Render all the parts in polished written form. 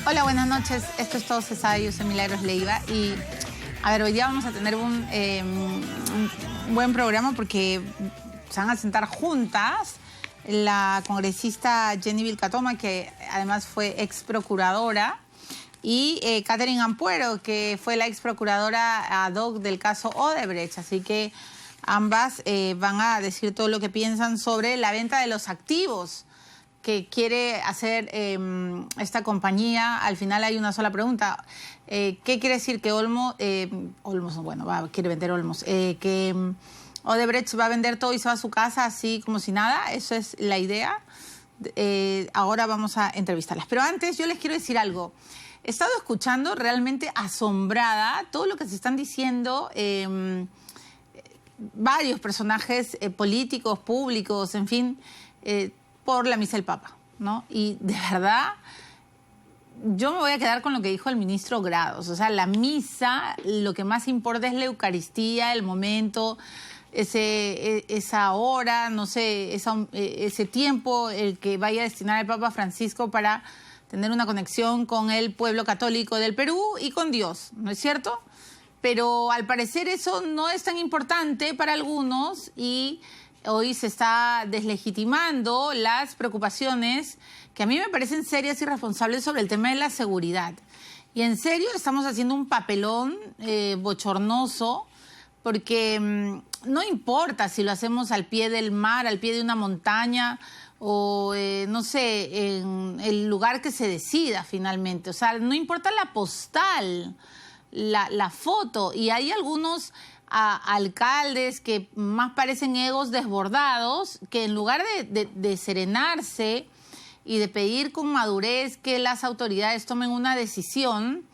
Hola, buenas noches. Esto es Todo se sabe. Yo soy Milagros Leiva y, a ver, hoy día vamos a tener un buen programa porque se van a sentar juntas la congresista Jenny Vilcatoma, que además fue ex procuradora, y Katherine Ampuero, que fue la ex procuradora ad hoc del caso Odebrecht. Así que ambas van a decir todo lo que piensan sobre la venta de los activos que quiere hacer esta compañía. Al final hay una sola pregunta. ¿Qué quiere decir que quiere vender Olmos? Que Odebrecht va a vender todo y se va a su casa así como si nada. Eso es la idea. Ahora vamos a entrevistarlas. Pero antes yo les quiero decir algo. He estado escuchando realmente asombrada todo lo que se están diciendo varios personajes políticos, públicos, en fin, por la misa del Papa, ¿no? Y de verdad, yo me voy a quedar con lo que dijo el ministro Grados. O sea, la misa, lo que más importa es la Eucaristía, el momento, esa hora, no sé, ese tiempo, el que vaya a destinar el Papa Francisco para tener una conexión con el pueblo católico del Perú y con Dios, ¿no es cierto? Pero al parecer eso no es tan importante para algunos y hoy se está deslegitimando las preocupaciones que a mí me parecen serias y responsables sobre el tema de la seguridad. Y en serio estamos haciendo un papelón bochornoso porque no importa si lo hacemos al pie del mar, al pie de una montaña o, no sé, en el lugar que se decida finalmente. O sea, no importa la postal, la foto. Y hay algunos alcaldes que más parecen egos desbordados, que en lugar de serenarse y de pedir con madurez que las autoridades tomen una decisión,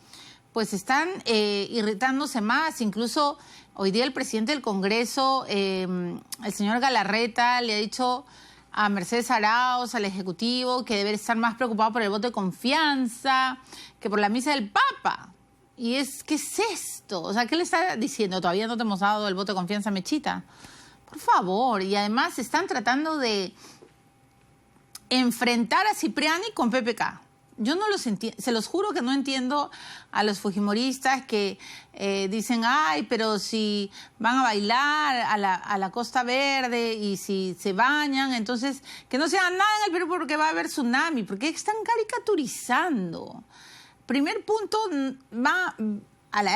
pues están irritándose más. Incluso hoy día el presidente del Congreso, el señor Galarreta, le ha dicho a Mercedes Arauz, al Ejecutivo, que debe estar más preocupado por el voto de confianza que por la misa del Papa. Y ¿qué es esto? O sea, ¿qué le está diciendo? Todavía no te hemos dado el voto de confianza, Mechita. Por favor. Y además están tratando de enfrentar a Cipriani con PPK. Yo no los entiendo, se los juro que no entiendo a los fujimoristas que dicen, ay, pero si van a bailar a la Costa Verde y si se bañan, entonces que no se haga nada en el Perú porque va a haber tsunami. ¿Por qué están caricaturizando? Primer punto,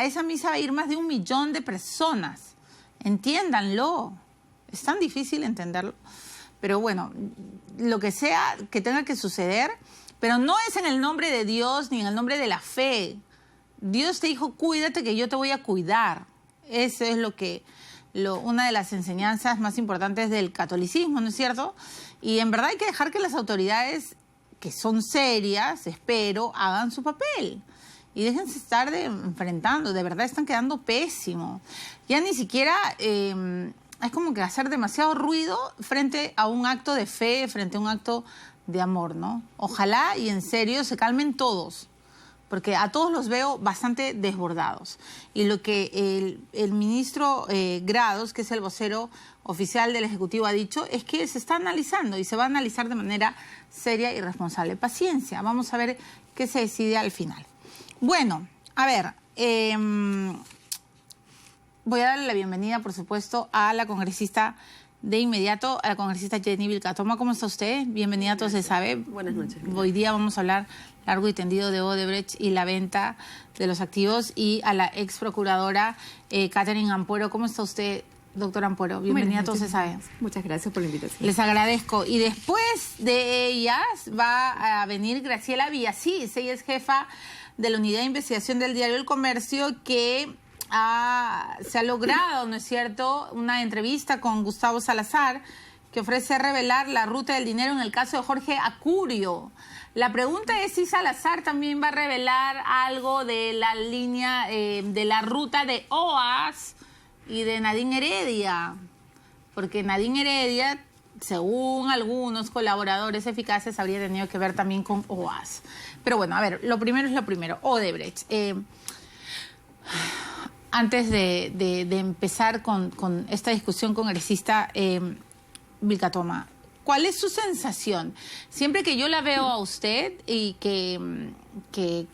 esa misa va a ir más de 1 millón de personas. Entiéndanlo. Es tan difícil entenderlo. Pero bueno, lo que sea que tenga que suceder, pero no es en el nombre de Dios ni en el nombre de la fe. Dios te dijo, cuídate que yo te voy a cuidar. Eso es una de las enseñanzas más importantes del catolicismo, ¿no es cierto? Y en verdad hay que dejar que las autoridades, que son serias, espero, hagan su papel. Y déjense estar enfrentando. De verdad están quedando pésimo. Ya ni siquiera es como que hacer demasiado ruido frente a un acto de fe, frente a un acto de amor, ¿no? Ojalá y en serio se calmen todos, porque a todos los veo bastante desbordados. Y lo que el ministro Grados, que es el vocero oficial del Ejecutivo, ha dicho es que se está analizando y se va a analizar de manera seria y responsable. Paciencia, vamos a ver qué se decide al final. Bueno, a ver, voy a darle la bienvenida, por supuesto, a la congresista de inmediato, a la congresista Jenny Vilcatoma. ¿Cómo está usted? Bienvenida a Todo se sabe. Buenas noches. Hoy día vamos a hablar largo y tendido de Odebrecht y la venta de los activos, y a la ex procuradora Katherine Ampuero. ¿Cómo está usted, doctora Ampuero? Bienvenida a Todo se sabe. Muchas gracias por la invitación. Les agradezco. Y después de ellas va a venir Graciela Villasís. Ella es jefa de la Unidad de Investigación del Diario El Comercio, que se ha logrado, ¿no es cierto?, una entrevista con Gustavo Salazar, que ofrece revelar la ruta del dinero en el caso de Jorge Acurio. La pregunta es si Salazar también va a revelar algo de la línea, de la ruta de OAS y de Nadine Heredia, porque Nadine Heredia, según algunos colaboradores eficaces, habría tenido que ver también con OAS. Pero bueno, a ver, lo primero es lo primero. Odebrecht. Antes de empezar con esta discusión congresista, Vilcatoma, ¿cuál es su sensación? Siempre que yo la veo a usted y que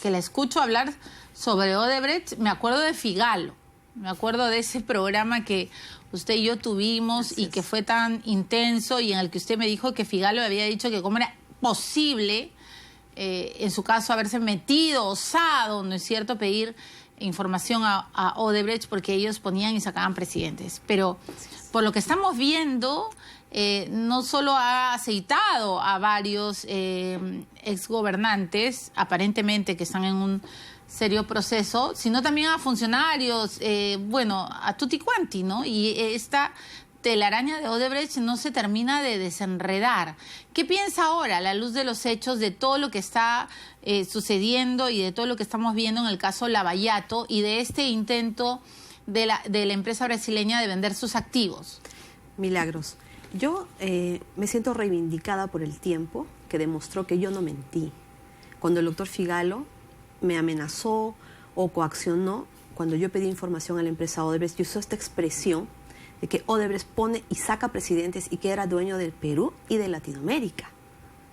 la escucho hablar sobre Odebrecht, me acuerdo de Figalo. Me acuerdo de ese programa que usted y yo tuvimos y que fue tan intenso y en el que usted me dijo que Figalo había dicho que cómo era posible, en su caso, haberse metido, osado, ¿no es cierto?, pedir información a Odebrecht porque ellos ponían y sacaban presidentes. Pero por lo que estamos viendo, no solo ha aceitado a varios exgobernantes, aparentemente que están en un serio proceso, sino también a funcionarios, bueno, a tutti quanti, ¿no? Y esta telaraña de Odebrecht no se termina de desenredar. ¿Qué piensa ahora, a la luz de los hechos, de todo lo que está sucediendo y de todo lo que estamos viendo en el caso Lavallato y de este intento de la empresa brasileña de vender sus activos? Milagros, yo me siento reivindicada por el tiempo que demostró que yo no mentí. Cuando el doctor Figalo me amenazó o coaccionó, cuando yo pedí información a la empresa Odebrecht, yo usé esta expresión de que Odebrecht pone y saca presidentes y que era dueño del Perú y de Latinoamérica.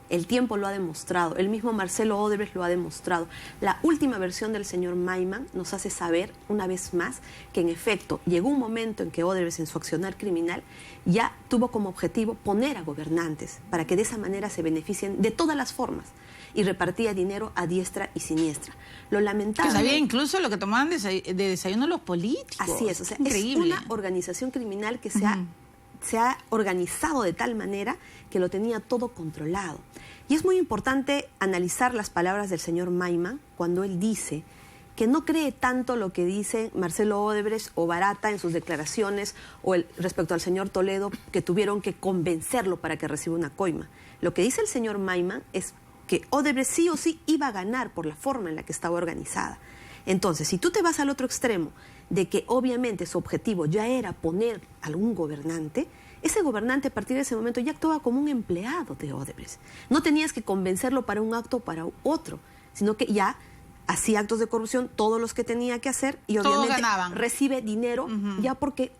El tiempo lo ha demostrado, el mismo Marcelo Odebrecht lo ha demostrado. La última versión del señor Mayman nos hace saber, una vez más, que en efecto llegó un momento en que Odebrecht, en su accionar criminal, ya tuvo como objetivo poner a gobernantes para que de esa manera se beneficien de todas las formas y repartía dinero a diestra y siniestra. Lo lamentable... Que sabía incluso lo que tomaban de desayuno los políticos. Así es, o sea, increíble. Es una organización criminal que se ha organizado de tal manera que lo tenía todo controlado. Y es muy importante analizar las palabras del señor Mayman cuando él dice que no cree tanto lo que dice Marcelo Odebrecht o Barata en sus declaraciones o respecto al señor Toledo, que tuvieron que convencerlo para que reciba una coima. Lo que dice el señor Mayman es que Odebrecht sí o sí iba a ganar por la forma en la que estaba organizada. Entonces, si tú te vas al otro extremo de que obviamente su objetivo ya era poner a algún gobernante, ese gobernante a partir de ese momento ya actuaba como un empleado de Odebrecht. No tenías que convencerlo para un acto o para otro, sino que ya hacía actos de corrupción, todos los que tenía que hacer, y obviamente recibe dinero ya porque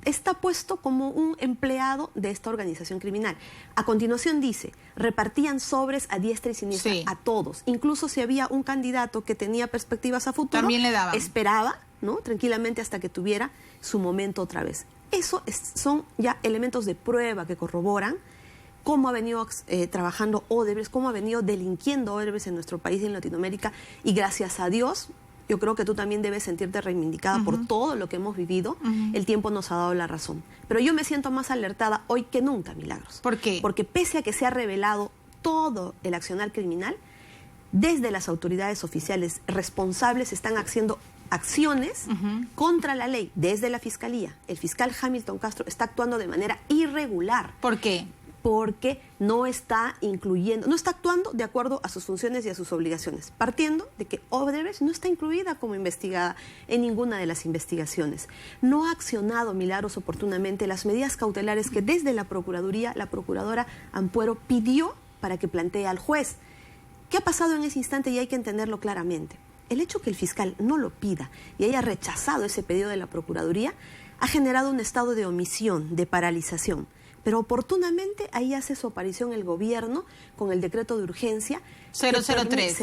está puesto como un empleado de esta organización criminal. A continuación dice, repartían sobres a diestra y siniestra a todos. Incluso si había un candidato que tenía perspectivas a futuro, también le daban. Esperaba, ¿no?, tranquilamente hasta que tuviera su momento otra vez. Eso son ya elementos de prueba que corroboran cómo ha venido trabajando Odebrecht, cómo ha venido delinquiendo Odebrecht en nuestro país y en Latinoamérica. Y gracias a Dios, yo creo que tú también debes sentirte reivindicada por todo lo que hemos vivido. El tiempo nos ha dado la razón. Pero yo me siento más alertada hoy que nunca, Milagros. ¿Por qué? Porque pese a que se ha revelado todo el accionar criminal, desde las autoridades oficiales responsables están haciendo acciones contra la ley, desde la Fiscalía. El fiscal Hamilton Castro está actuando de manera irregular. ¿Por qué? Porque no está actuando de acuerdo a sus funciones y a sus obligaciones, partiendo de que Odebrecht no está incluida como investigada en ninguna de las investigaciones. No ha accionado, Milagros, oportunamente las medidas cautelares que desde la Procuraduría, la procuradora Ampuero pidió para que plantee al juez. ¿Qué ha pasado en ese instante? Y hay que entenderlo claramente. El hecho que el fiscal no lo pida y haya rechazado ese pedido de la Procuraduría ha generado un estado de omisión, de paralización. Pero oportunamente ahí hace su aparición el gobierno con el decreto de urgencia 003.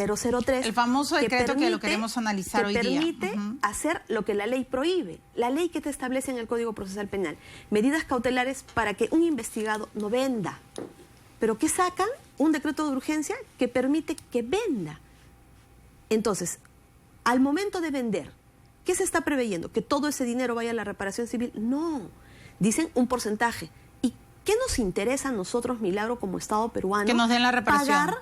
El famoso decreto que lo queremos analizar hoy día. Que permite hacer lo que la ley prohíbe. La ley que te establece en el Código Procesal Penal. Medidas cautelares para que un investigado no venda. Pero ¿qué sacan? Un decreto de urgencia que permite que venda. Entonces, al momento de vender, ¿qué se está preveyendo? ¿Que todo ese dinero vaya a la reparación civil? No. Dicen un porcentaje. ¿Qué nos interesa a nosotros, Milagro, como Estado peruano? Que nos den la reparación.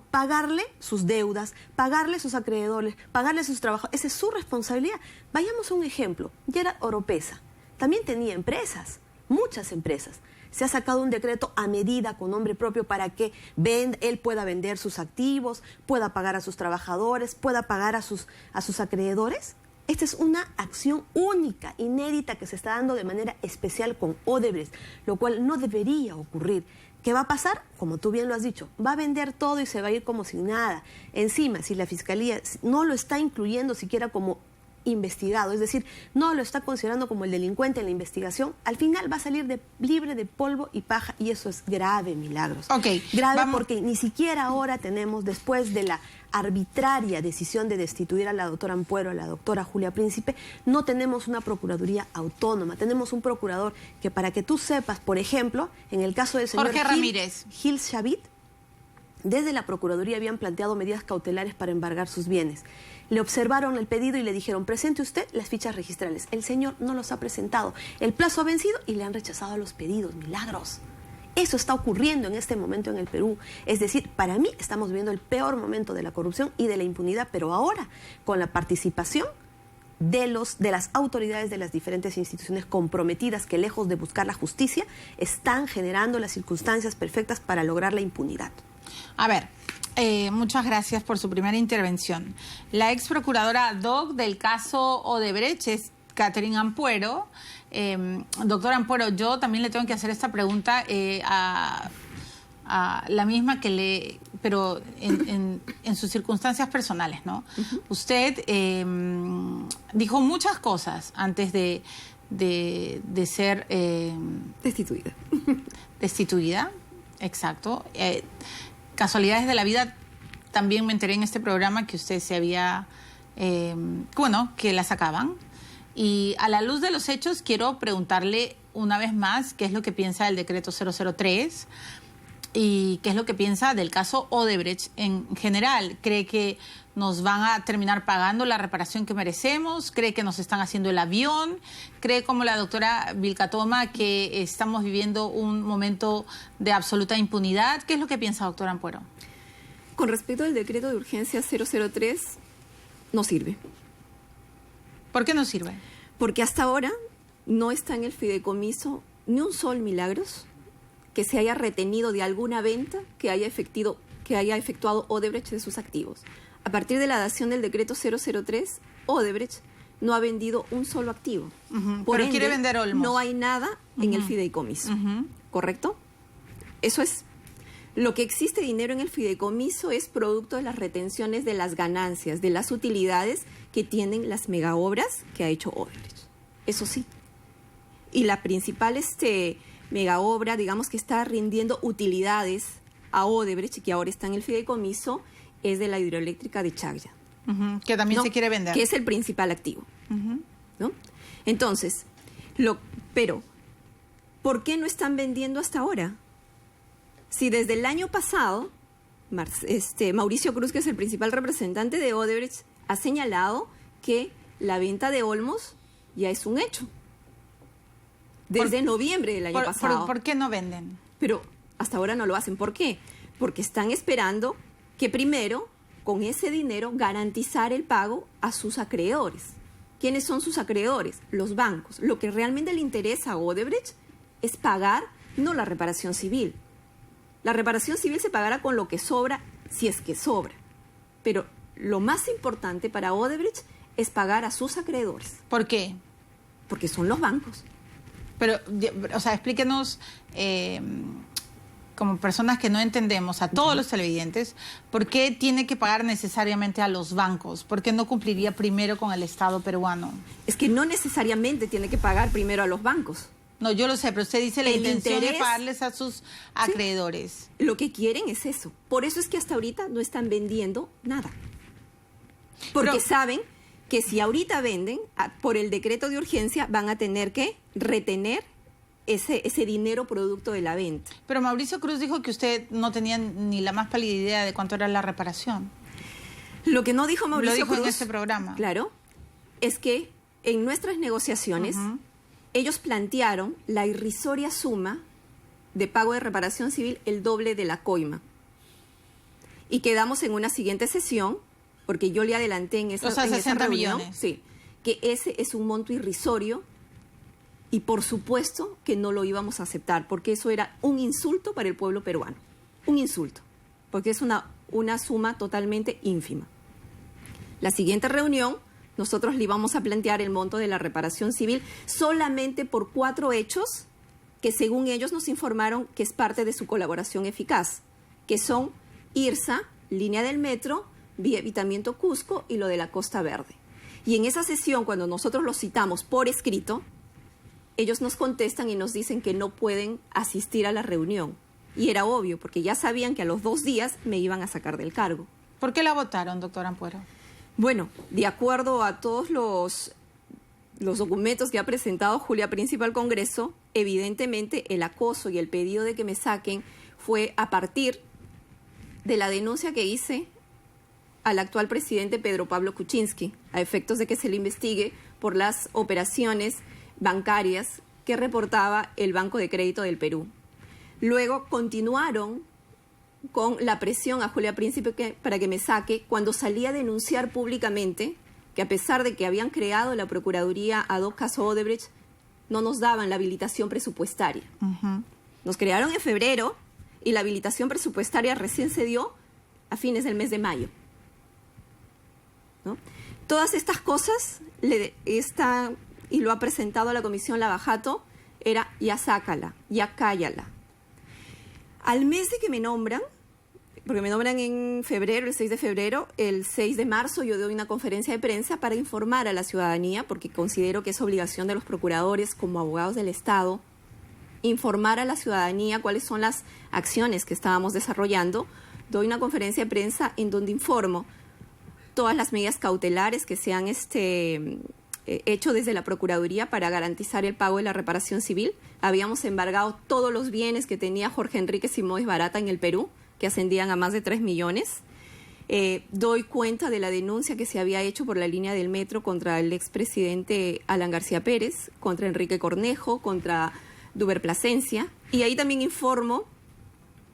Pagarle sus deudas, pagarle sus acreedores, pagarle sus trabajos. Esa es su responsabilidad. Vayamos a un ejemplo. Gerard Oropesa también tenía empresas, muchas empresas. Se ha sacado un decreto a medida con nombre propio para que él pueda vender sus activos, pueda pagar a sus trabajadores, pueda pagar a sus acreedores. Esta es una acción única, inédita, que se está dando de manera especial con Odebrecht, lo cual no debería ocurrir. ¿Qué va a pasar? Como tú bien lo has dicho, va a vender todo y se va a ir como sin nada. Encima, si la Fiscalía no lo está incluyendo siquiera como investigado, es decir, no lo está considerando como el delincuente en la investigación, al final va a salir libre de polvo y paja, y eso es grave, Milagros. Grave porque ni siquiera ahora tenemos, después de la arbitraria decisión de destituir a la doctora Ampuero, a la doctora Julia Príncipe, no tenemos una procuraduría autónoma, tenemos un procurador que, para que tú sepas, por ejemplo, en el caso del señor Gil Shavit, desde la Procuraduría habían planteado medidas cautelares para embargar sus bienes. Le observaron el pedido y le dijeron, presente usted las fichas registrales. El señor no los ha presentado. El plazo ha vencido y le han rechazado los pedidos. Milagros. Eso está ocurriendo en este momento en el Perú. Es decir, para mí estamos viviendo el peor momento de la corrupción y de la impunidad, pero ahora con la participación de las autoridades de las diferentes instituciones comprometidas que, lejos de buscar la justicia, están generando las circunstancias perfectas para lograr la impunidad. A ver, muchas gracias por su primera intervención. La ex procuradora ad hoc del caso Odebrecht es Catherine Ampuero. Doctora Ampuero, yo también le tengo que hacer esta pregunta a la misma que pero en sus circunstancias personales, ¿no? Uh-huh. Usted dijo muchas cosas antes de ser destituida. Destituida, exacto. Casualidades de la vida, también me enteré en este programa que usted se había, que la sacaban. Y a la luz de los hechos, quiero preguntarle una vez más qué es lo que piensa del decreto 003 y qué es lo que piensa del caso Odebrecht en general. ¿Cree que nos van a terminar pagando la reparación que merecemos? ¿Cree que nos están haciendo el avión? ¿Cree, como la doctora Vilca Toma, que estamos viviendo un momento de absoluta impunidad? ¿Qué es lo que piensa, doctora Ampuero? Con respecto al decreto de urgencia 003, no sirve. ¿Por qué no sirve? Porque hasta ahora no está en el fideicomiso ni un sol Milagros que se haya retenido de alguna venta que haya efectuado Odebrecht de sus activos. A partir de la dación del decreto 003, Odebrecht no ha vendido un solo activo. Uh-huh. Por Pero ende, quiere vender Olmos. No hay nada en el fideicomiso. Uh-huh. ¿Correcto? Eso es. Lo que existe dinero en el fideicomiso es producto de las retenciones de las ganancias, de las utilidades que tienen las megaobras que ha hecho Odebrecht. Eso sí. Y la principal megaobra, digamos, que está rindiendo utilidades a Odebrecht, que ahora está en el fideicomiso, es de la hidroeléctrica de Chaglla. Uh-huh. Que también se quiere vender. Que es el principal activo. Uh-huh. ¿No? Entonces, pero, ¿por qué no están vendiendo hasta ahora? Si desde el año pasado, Mauricio Cruz, que es el principal representante de Odebrecht, ha señalado que la venta de Olmos ya es un hecho. Desde noviembre del año pasado. ¿Por qué no venden? Pero hasta ahora no lo hacen. ¿Por qué? Porque están esperando que primero, con ese dinero, garantizar el pago a sus acreedores. ¿Quiénes son sus acreedores? Los bancos. Lo que realmente le interesa a Odebrecht es pagar, no la reparación civil. La reparación civil se pagará con lo que sobra, si es que sobra. Pero lo más importante para Odebrecht es pagar a sus acreedores. ¿Por qué? Porque son los bancos. Pero, o sea, explíquenos, como personas que no entendemos, a todos los televidentes, ¿por qué tiene que pagar necesariamente a los bancos? ¿Por qué no cumpliría primero con el Estado peruano? Es que no necesariamente tiene que pagar primero a los bancos. No, yo lo sé, pero usted dice la intención de pagarles a sus acreedores. Sí, lo que quieren es eso. Por eso es que hasta ahorita no están vendiendo nada. Porque saben que si ahorita venden, por el decreto de urgencia, van a tener que retener ese dinero producto de la venta. Pero Mauricio Cruz dijo que usted no tenía ni la más pálida idea de cuánto era la reparación. Lo que no dijo Mauricio Cruz, en este programa. Claro, es que en nuestras negociaciones ellos plantearon la irrisoria suma de pago de reparación civil, el doble de la coima. Y quedamos en una siguiente sesión, porque yo le adelanté en esa, en esa reunión, sí, que ese es un monto irrisorio y por supuesto que no lo íbamos a aceptar, porque eso era un insulto para el pueblo peruano. Un insulto, porque es una suma totalmente ínfima. La siguiente reunión, nosotros le íbamos a plantear el monto de la reparación civil solamente por 4 hechos que según ellos nos informaron que es parte de su colaboración eficaz, que son IRSA, línea del metro, vía Evitamiento Cusco y lo de la Costa Verde. Y en esa sesión, cuando nosotros los citamos por escrito, ellos nos contestan y nos dicen que no pueden asistir a la reunión. Y era obvio, porque ya sabían que a los 2 días me iban a sacar del cargo. ¿Por qué la votaron, doctora Ampuero? Bueno, de acuerdo a todos los documentos que ha presentado Julia Príncipe al Congreso, evidentemente el acoso y el pedido de que me saquen fue a partir de la denuncia que hice al actual presidente Pedro Pablo Kuczynski, a efectos de que se le investigue por las operaciones bancarias que reportaba el Banco de Crédito del Perú. Luego continuaron con la presión a Julia Príncipe para que me saque cuando salí a denunciar públicamente que a pesar de que habían creado la Procuraduría ad hoc caso Odebrecht, no nos daban la habilitación presupuestaria. Nos crearon en febrero y la habilitación presupuestaria recién se dio a fines del mes de mayo, ¿no? Todas estas cosas, y lo ha presentado a la Comisión Lavajato, era ya sácala, ya cállala. Al mes de que me nombran, porque me nombran en febrero, el 6 de febrero, el 6 de marzo yo doy una conferencia de prensa para informar a la ciudadanía, porque considero que es obligación de los procuradores como abogados del Estado, informar a la ciudadanía cuáles son las acciones que estábamos desarrollando. Doy una conferencia de prensa en donde informo todas las medidas cautelares que se han hecho desde la Procuraduría para garantizar el pago de la reparación civil. Habíamos embargado todos los bienes que tenía Jorge Enrique Simoes Barata en el Perú, que ascendían a más de 3 millones. Doy cuenta de la denuncia que se había hecho por la línea del metro contra el expresidente Alan García Pérez, contra Enrique Cornejo, contra Duber Plasencia. Y ahí también informo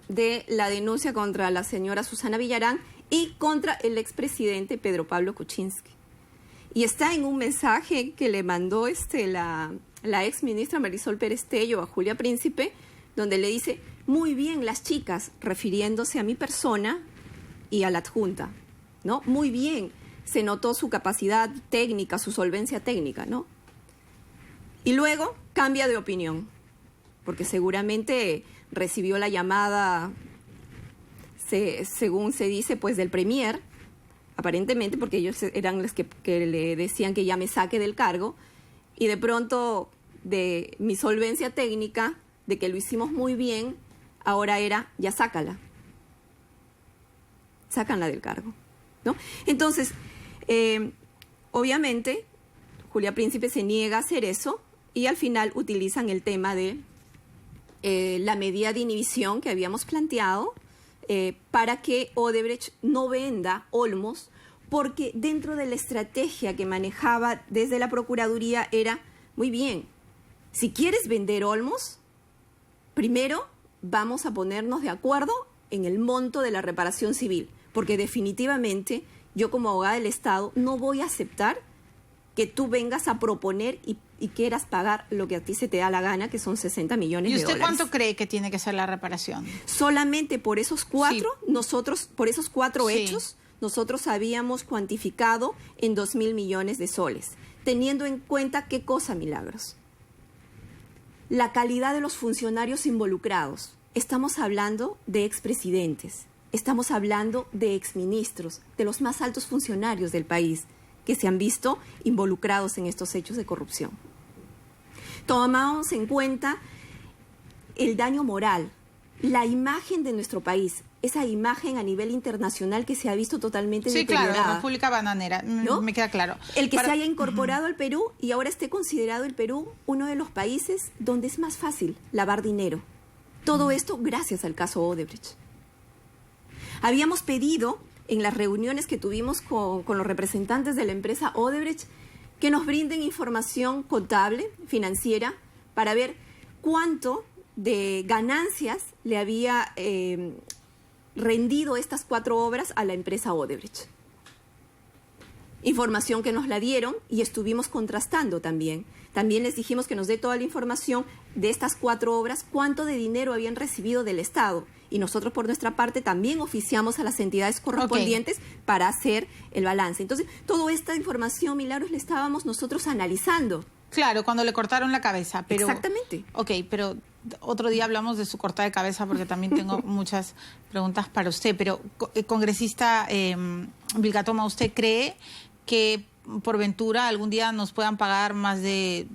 de la denuncia contra la señora Susana Villarán y contra el expresidente Pedro Pablo Kuczynski. Y está en un mensaje que le mandó la ex ministra Marisol Pérez Tello a Julia Príncipe, donde le dice: muy bien las chicas, refiriéndose a mi persona y a la adjunta, ¿no? Muy bien, se notó su capacidad técnica, su solvencia técnica, ¿no? Y luego cambia de opinión, porque seguramente recibió la llamada, según se dice, pues del premier, aparentemente, porque ellos eran los que le decían que ya me saque del cargo, y de pronto de mi solvencia técnica, de que lo hicimos muy bien, ahora era, ya sácala del cargo, ¿no? Entonces, obviamente, Julia Príncipe se niega a hacer eso y al final utilizan el tema de la medida de inhibición que habíamos planteado para que Odebrecht no venda Olmos, porque dentro de la estrategia que manejaba desde la Procuraduría era, muy bien, si quieres vender Olmos, primero vamos a ponernos de acuerdo en el monto de la reparación civil, porque definitivamente yo como abogada del Estado no voy a aceptar que tú vengas a proponer y quieras pagar lo que a ti se te da la gana, que son 60 millones de dólares. ¿Y usted cuánto cree que tiene que ser la reparación? Solamente por esos cuatro, sí. Por esos cuatro sí. hechos, nosotros habíamos cuantificado en 2.000 millones de soles, teniendo en cuenta qué cosa, Milagros. La calidad de los funcionarios involucrados. Estamos hablando de expresidentes, estamos hablando de exministros, de los más altos funcionarios del país que se han visto involucrados en estos hechos de corrupción. Tomamos en cuenta el daño moral, la imagen de nuestro país, esa imagen a nivel internacional que se ha visto totalmente deteriorada. Sí, claro, República Bananera, ¿no? Me queda claro. El que se haya incorporado al Perú y ahora esté considerado el Perú uno de los países donde es más fácil lavar dinero. Todo esto gracias al caso Odebrecht. Habíamos pedido en las reuniones que tuvimos con los representantes de la empresa Odebrecht que nos brinden información contable, financiera, para ver cuánto de ganancias le había rendido estas 4 obras a la empresa Odebrecht. Información que nos la dieron y estuvimos contrastando también. También les dijimos que nos dé toda la información de estas 4 obras, cuánto de dinero habían recibido del Estado. Y nosotros, por nuestra parte, también oficiamos a las entidades correspondientes para hacer el balance. Entonces, toda esta información, Milagros, la estábamos nosotros analizando. Claro, cuando le cortaron la cabeza. Pero, exactamente. Ok, pero otro día hablamos de su cortada de cabeza porque también tengo muchas preguntas para usted. Pero, congresista Vilcatoma, ¿usted cree que por ventura algún día nos puedan pagar más de...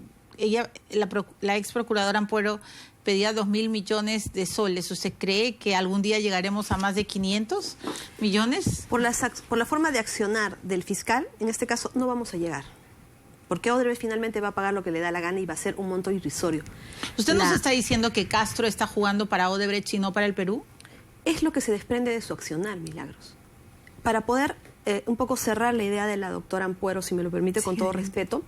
La ex procuradora Ampuero pedía 2.000 millones de soles. ¿Usted cree que algún día llegaremos a más de 500 millones? Por la forma de accionar del fiscal, en este caso no vamos a llegar. Porque Odebrecht finalmente va a pagar lo que le da la gana y va a ser un monto irrisorio. ¿Usted nos está diciendo que Castro está jugando para Odebrecht y no para el Perú? Es lo que se desprende de su accionar, Milagros. Para poder un poco cerrar la idea de la doctora Ampuero, si me lo permite, con todo respeto,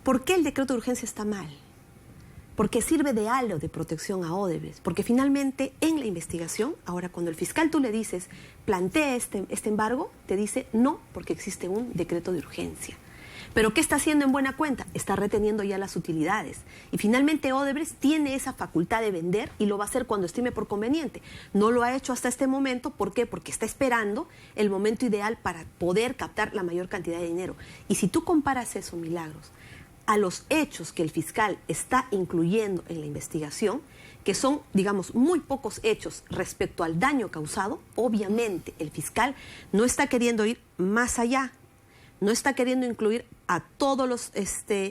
¿por qué el decreto de urgencia está mal? Porque sirve de halo de protección a Odebrecht. Porque finalmente en la investigación, ahora cuando el fiscal tú le dices, plantea este embargo, te dice no, porque existe un decreto de urgencia. ¿Pero qué está haciendo en buena cuenta? Está reteniendo ya las utilidades. Y finalmente Odebrecht tiene esa facultad de vender y lo va a hacer cuando estime por conveniente. No lo ha hecho hasta este momento. ¿Por qué? Porque está esperando el momento ideal para poder captar la mayor cantidad de dinero. Y si tú comparas eso, Milagros, a los hechos que el fiscal está incluyendo en la investigación, que son, digamos, muy pocos hechos respecto al daño causado, obviamente el fiscal no está queriendo ir más allá. No está queriendo incluir a todos los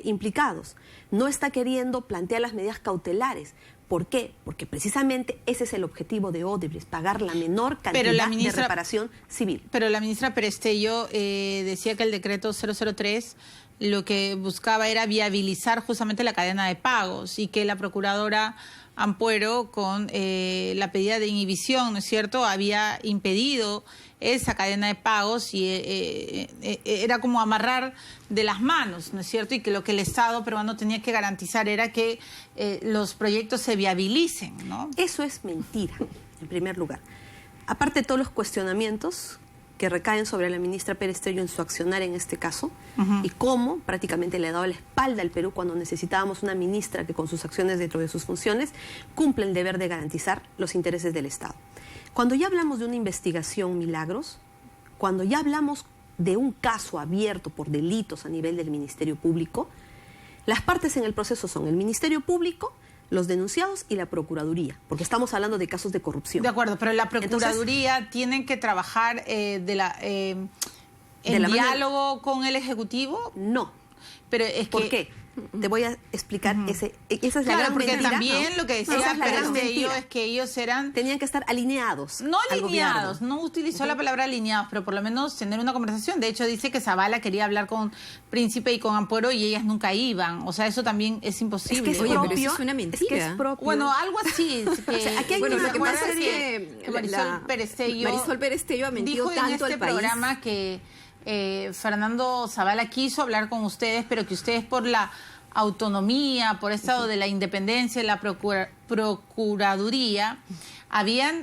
implicados, no está queriendo plantear las medidas cautelares. ¿Por qué? Porque precisamente ese es el objetivo de Odebrecht, pagar la menor cantidad de reparación civil. Pero la ministra Perestello decía que el decreto 003 lo que buscaba era viabilizar justamente la cadena de pagos y que la procuradora Ampuero con la pedida de inhibición, ¿no es cierto?, había impedido esa cadena de pagos y era como amarrar de las manos, ¿no es cierto?, y que lo que el Estado peruano tenía que garantizar era que los proyectos se viabilicen, ¿no? Eso es mentira, en primer lugar. Aparte de todos los cuestionamientos que recaen sobre la ministra Perestello en su accionar en este caso, y cómo prácticamente le ha dado la espalda al Perú cuando necesitábamos una ministra que con sus acciones dentro de sus funciones cumple el deber de garantizar los intereses del Estado. Cuando ya hablamos de una investigación, Milagros, cuando ya hablamos de un caso abierto por delitos a nivel del Ministerio Público, las partes en el proceso son el Ministerio Público, los denunciados y la Procuraduría, porque estamos hablando de casos de corrupción. De acuerdo, pero la Procuraduría tienen que trabajar en diálogo con el Ejecutivo. No. Pero es ¿Por qué? Te voy a explicar esa es la gran porque mentira. También lo que decía Perestello es que ellos tenían que estar alineados. No alineados, no utilizó la palabra alineados, pero por lo menos tener una conversación. De hecho, dice que Zavala quería hablar con Príncipe y con Ampuero y ellas nunca iban. O sea, eso también es imposible. Es que es propio, pero eso es una mentira. Es que es propio. Bueno, algo así. Que, o sea, aquí hay lo que una pasa serie es que Marisol Perestello ha mentido tanto al país. Dijo en este programa que Fernando Zavala quiso hablar con ustedes, pero que ustedes por la autonomía, por estado de la independencia de la Procuraduría, habían,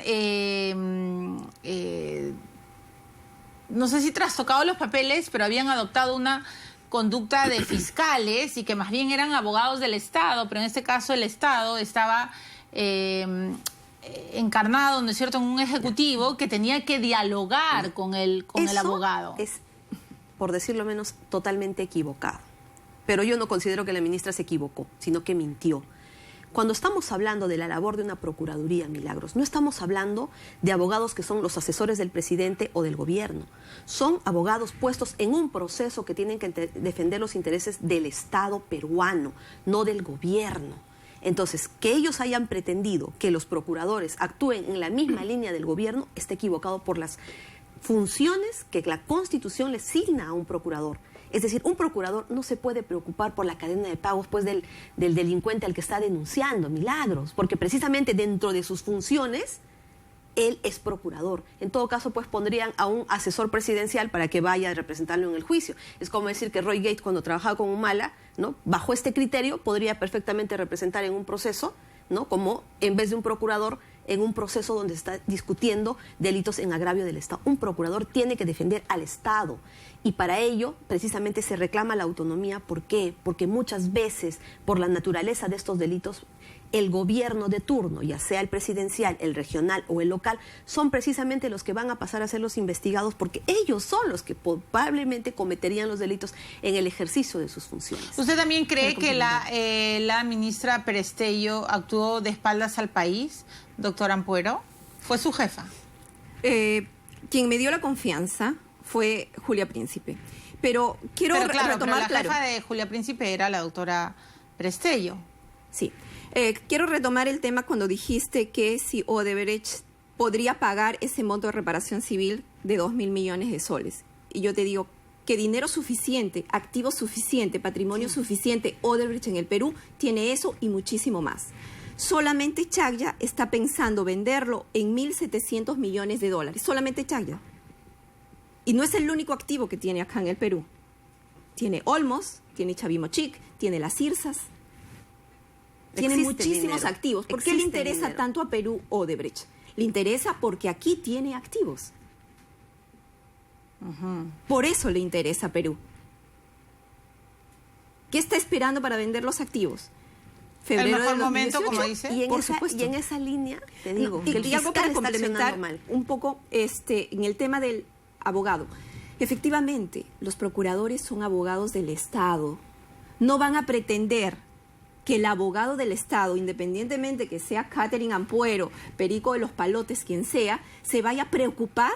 no sé si trastocado los papeles, pero habían adoptado una conducta de fiscales y que más bien eran abogados del Estado, pero en este caso el Estado estaba encarnado, ¿no es cierto?, en un ejecutivo que tenía que dialogar con el abogado. Es, por decirlo menos, totalmente equivocado. Pero yo no considero que la ministra se equivocó, sino que mintió. Cuando estamos hablando de la labor de una procuraduría, Milagros, no estamos hablando de abogados que son los asesores del presidente o del gobierno. Son abogados puestos en un proceso que tienen que defender los intereses del Estado peruano, no del gobierno. Entonces, que ellos hayan pretendido que los procuradores actúen en la misma línea del gobierno está equivocado por las funciones que la Constitución le asigna a un procurador. Es decir, un procurador no se puede preocupar por la cadena de pagos pues, del delincuente al que está denunciando, Milagros, porque precisamente dentro de sus funciones, él es procurador. En todo caso, pues pondrían a un asesor presidencial para que vaya a representarlo en el juicio. Es como decir que Roy Gates, cuando trabajaba con Humala, ¿no?, bajo este criterio, podría perfectamente representar en un proceso, ¿no?, como en vez de un procurador, en un proceso donde se está discutiendo delitos en agravio del Estado. Un procurador tiene que defender al Estado y para ello precisamente se reclama la autonomía. ¿Por qué? Porque muchas veces, por la naturaleza de estos delitos, el gobierno de turno, ya sea el presidencial, el regional o el local, son precisamente los que van a pasar a ser los investigados porque ellos son los que probablemente cometerían los delitos en el ejercicio de sus funciones. ¿Usted también cree que la ministra Perestello actuó de espaldas al país, doctora Ampuero? ¿Fue su jefa? Quien me dio la confianza fue Julia Príncipe. Pero quiero claro, retomar... pero la jefa de Julia Príncipe era la doctora Perestello. Sí. Quiero retomar el tema cuando dijiste que si Odebrecht podría pagar ese monto de reparación civil de 2.000 millones de soles. Y yo te digo que dinero suficiente, activo suficiente, patrimonio suficiente, Odebrecht en el Perú tiene eso y muchísimo más. Solamente Chagya está pensando venderlo en 1.700 millones de dólares. Solamente Chagya. Y no es el único activo que tiene acá en el Perú. Tiene Olmos, tiene Chavimochic, tiene las Cirsas. Tiene muchísimos activos. ¿Por qué le interesa tanto a Perú Odebrecht? Le interesa porque aquí tiene activos. Por eso le interesa a Perú. ¿Qué está esperando para vender los activos? Febrero del 2018, momento, como dice. Y en esa línea, te digo, que el algo para complementar un poco en el tema del abogado. Efectivamente, los procuradores son abogados del Estado. No van a pretender que el abogado del Estado, independientemente que sea Catherine Ampuero, Perico de los Palotes, quien sea, se vaya a preocupar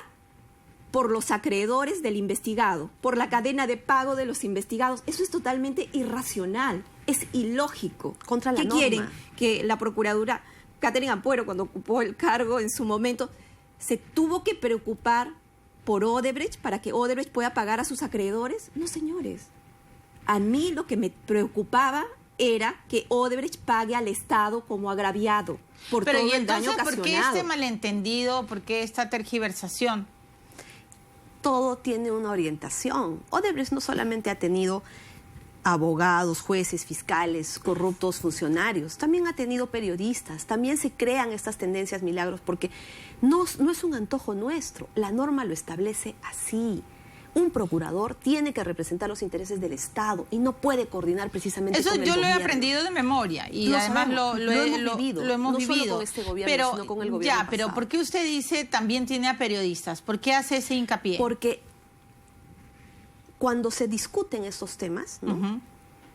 por los acreedores del investigado, por la cadena de pago de los investigados. Eso es totalmente irracional, es ilógico. Contra la norma. ¿Qué quieren? Que la procuradora Catherine Ampuero, cuando ocupó el cargo en su momento, se tuvo que preocupar por Odebrecht para que Odebrecht pueda pagar a sus acreedores. No, señores. A mí lo que me preocupaba era que Odebrecht pague al Estado como agraviado por todo el daño ocasionado. ¿Por qué este malentendido? ¿Por qué esta tergiversación? Todo tiene una orientación. Odebrecht no solamente ha tenido abogados, jueces, fiscales, corruptos funcionarios, también ha tenido periodistas, también se crean estas tendencias milagros porque no es un antojo nuestro, la norma lo establece así. Un procurador tiene que representar los intereses del Estado y no puede coordinar precisamente eso con el yo gobierno. Lo he aprendido de memoria y además lo hemos vivido. No solo con este gobierno, sino con el gobierno pasado. Pero ¿por qué usted dice también tiene a periodistas? ¿Por qué hace ese hincapié? Porque cuando se discuten estos temas, ¿no?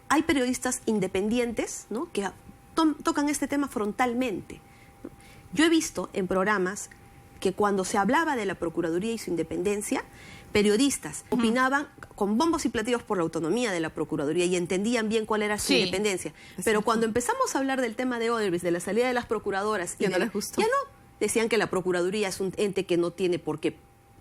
Hay periodistas independientes, ¿no? que tocan este tema frontalmente, ¿no? Yo he visto en programas que cuando se hablaba de la Procuraduría y su independencia, periodistas opinaban con bombos y platillos por la autonomía de la Procuraduría y entendían bien cuál era su independencia. Pero cuando empezamos a hablar del tema de Odebrecht, de la salida de las procuradoras, ya no les gustó. Ya no. Decían que la Procuraduría es un ente que no tiene por qué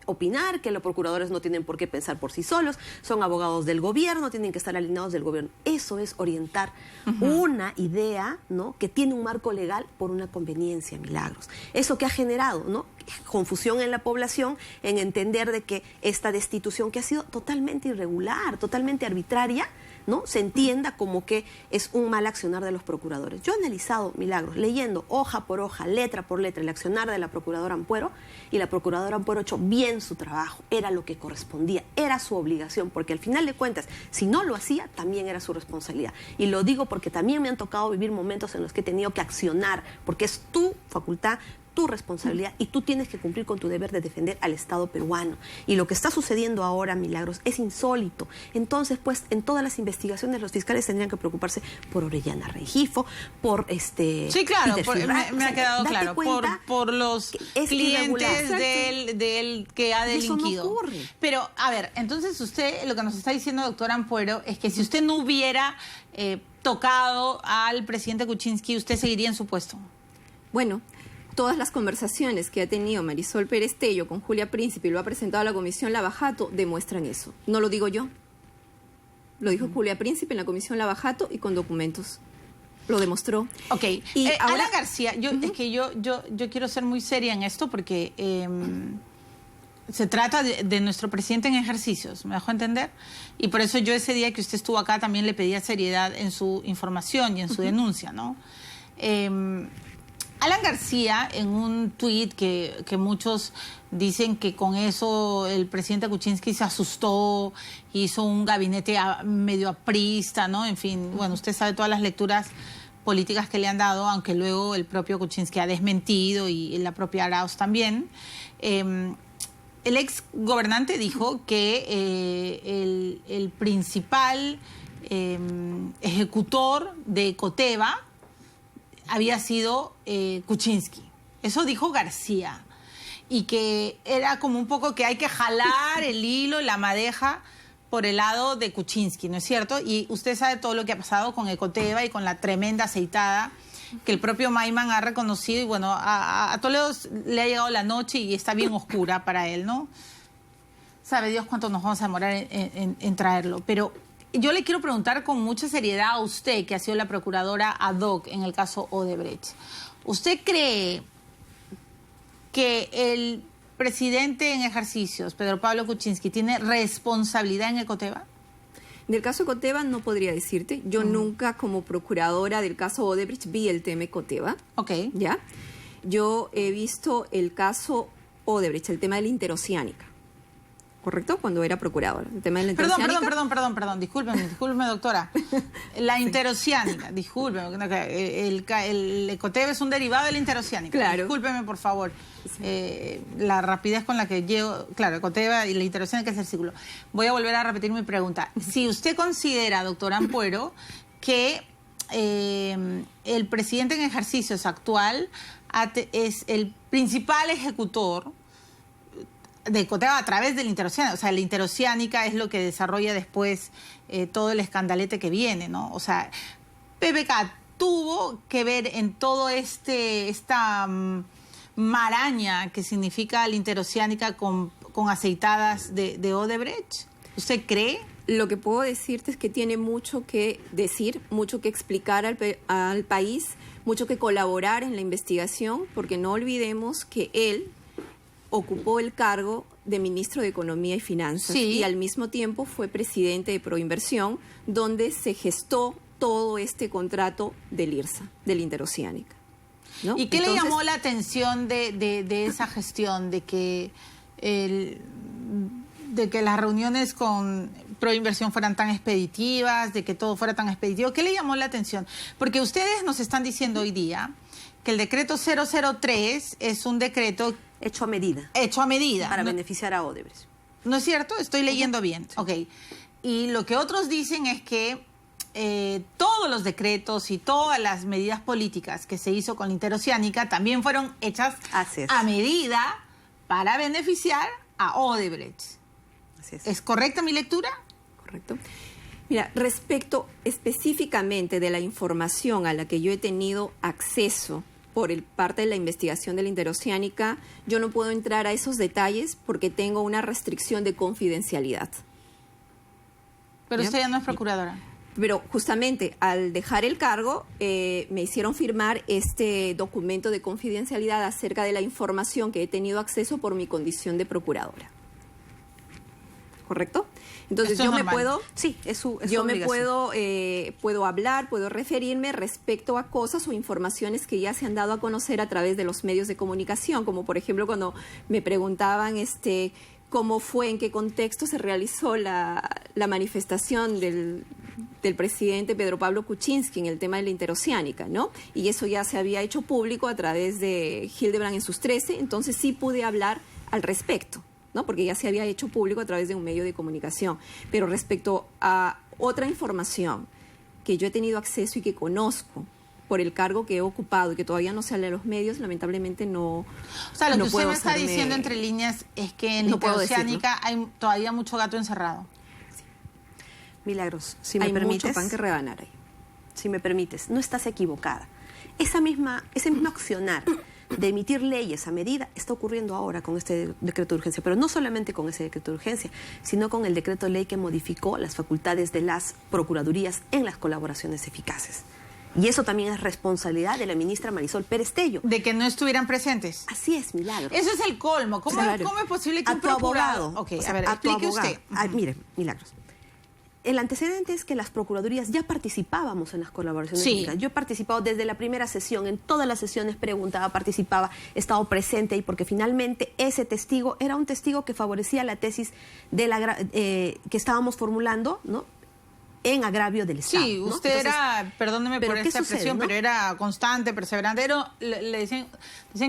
opinar, que los procuradores no tienen por qué pensar por sí solos, son abogados del gobierno, tienen que estar alineados del gobierno. Eso es orientar una idea, ¿no? que tiene un marco legal por una conveniencia, Milagros. Eso que ha generado, ¿no? confusión en la población en entender de que esta destitución que ha sido totalmente irregular, totalmente arbitraria, ¿no? se entienda como que es un mal accionar de los procuradores. Yo he analizado, Milagros, leyendo hoja por hoja, letra por letra, el accionar de la procuradora Ampuero, y la procuradora Ampuero ha hecho bien su trabajo, era lo que correspondía, era su obligación, porque al final de cuentas, si no lo hacía, también era su responsabilidad. Y lo digo porque también me han tocado vivir momentos en los que he tenido que accionar, porque es tu facultad, tu responsabilidad y tú tienes que cumplir con tu deber de defender al Estado peruano. Y lo que está sucediendo ahora, Milagros, es insólito. Entonces, pues, en todas las investigaciones los fiscales tendrían que preocuparse por Orellana Rengifo, por Sí, claro, me ha quedado claro, por los clientes del que ha delinquido. Eso no ocurre. Pero, a ver, entonces usted, lo que nos está diciendo, doctor Ampuero, es que si usted no hubiera tocado al presidente Kuczynski, ¿usted seguiría en su puesto? Bueno, todas las conversaciones que ha tenido Marisol Perestello con Julia Príncipe y lo ha presentado a la Comisión Lavajato demuestran eso. No lo digo yo. Lo dijo Julia Príncipe en la Comisión Lavajato y con documentos. Lo demostró. Ok. Y ahora, Alan García, es que yo quiero ser muy seria en esto porque se trata de nuestro presidente en ejercicios, ¿me dejó entender? Y por eso yo ese día que usted estuvo acá también le pedía seriedad en su información y en su denuncia, ¿no? Alan García, en un tuit que muchos dicen que con eso el presidente Kuczynski se asustó, hizo un gabinete medio aprista, ¿no? En fin, bueno, usted sabe todas las lecturas políticas que le han dado, aunque luego el propio Kuczynski ha desmentido y la propia Arauz también. El ex gobernante dijo que el principal ejecutor de Coteva había sido Kuczynski. Eso dijo García. Y que era como un poco que hay que jalar el hilo, la madeja, por el lado de Kuczynski, ¿no es cierto? Y usted sabe todo lo que ha pasado con Ecoteva y con la tremenda aceitada que el propio Maiman ha reconocido. Y bueno, a Toledo le ha llegado la noche y está bien oscura para él, ¿no? Sabe Dios cuánto nos vamos a demorar en traerlo. Pero yo le quiero preguntar con mucha seriedad a usted, que ha sido la procuradora ad hoc en el caso Odebrecht. ¿Usted cree que el presidente en ejercicios, Pedro Pablo Kuczynski, tiene responsabilidad en Ecoteva? En el caso Ecoteva no podría decirte. Yo nunca, como procuradora del caso Odebrecht, vi el tema Ecoteva. Ok. ¿Ya? Yo he visto el caso Odebrecht, el tema de la interoceánica. ¿Correcto? Cuando era procuradora. El tema de la interoceánica. Perdón. Discúlpeme, doctora. La interoceánica, discúlpeme. El Ecoteva es un derivado de la interoceánica. Claro. Discúlpeme, por favor. La rapidez con la que llego. Claro, Ecoteva y la interoceánica es el círculo. Voy a volver a repetir mi pregunta. Si usted considera, doctora Ampuero, que el presidente en ejercicios actual es el principal ejecutor de Ecoteva a través de la interoceánica, o sea, la interoceánica es lo que desarrolla después todo el escandalete que viene, ¿no? O sea, PPK tuvo que ver en todo esta maraña que significa la interoceánica con aceitadas de Odebrecht. ¿Usted cree? Lo que puedo decirte es que tiene mucho que decir, mucho que explicar al país, mucho que colaborar en la investigación, porque no olvidemos que él ocupó el cargo de ministro de Economía y Finanzas, sí, y al mismo tiempo fue presidente de Proinversión, donde se gestó todo este contrato del IRSA, de la interoceánica, ¿no? ¿Y qué le llamó la atención de esa gestión, de que las reuniones con Proinversión fueran tan expeditivas, de que todo fuera tan expeditivo? ¿Qué le llamó la atención? Porque ustedes nos están diciendo hoy día que el decreto 003 es un decreto hecho a medida. Hecho a medida. Para beneficiar a Odebrecht. ¿No es cierto? Estoy leyendo bien. Sí. Ok. Y lo que otros dicen es que todos los decretos y todas las medidas políticas que se hizo con la interoceánica también fueron hechas a medida para beneficiar a Odebrecht. Así es. ¿Es correcta mi lectura? Correcto. Mira, respecto específicamente de la información a la que yo he tenido acceso por parte de la investigación de la interoceánica, yo no puedo entrar a esos detalles porque tengo una restricción de confidencialidad. Pero ¿ya? usted ya no es procuradora. Pero justamente al dejar el cargo me hicieron firmar este documento de confidencialidad acerca de la información que he tenido acceso por mi condición de procuradora. ¿Correcto? Entonces yo me puedo, sí, es su yo me obligación. puedo hablar, puedo referirme respecto a cosas o informaciones que ya se han dado a conocer a través de los medios de comunicación, como por ejemplo cuando me preguntaban cómo fue, en qué contexto se realizó la manifestación del presidente Pedro Pablo Kuczynski en el tema de la interoceánica, ¿no? Y eso ya se había hecho público a través de Hildebrand en sus 13, entonces sí pude hablar al respecto, ¿no? Porque ya se había hecho público a través de un medio de comunicación. Pero respecto a otra información que yo he tenido acceso y que conozco por el cargo que he ocupado y que todavía no sale a los medios, lamentablemente no. O sea, lo no que usted puedo me está hacerme, diciendo entre líneas es que en la interoceánica hay todavía mucho gato encerrado. Milagros, si me hay permites. mucho pan que rebanar ahí. Si me permites, no estás equivocada. Ese mismo accionar de emitir leyes a medida está ocurriendo ahora con este decreto de urgencia, pero no solamente con ese decreto de urgencia, sino con el decreto de ley que modificó las facultades de las procuradurías en las colaboraciones eficaces. Y eso también es responsabilidad de la ministra Marisol Pérez Tello. De que no estuvieran presentes. Así es, Milagros. Eso es el colmo. ¿Cómo es posible que a un tu procurador... abogado, Ok, o sea, a ver, a tu explique abogado. usted. Mire, Milagros. El antecedente es que las procuradurías ya participábamos en las colaboraciones públicas. Yo he participado desde la primera sesión, en todas las sesiones preguntaba, participaba, he estado presente ahí porque finalmente ese testigo era un testigo que favorecía la tesis de que estábamos formulando, ¿no?, en agravio del Estado. Sí, ¿no? usted era, perdóneme por esta expresión, ¿no? pero era constante, perseverante. Le decían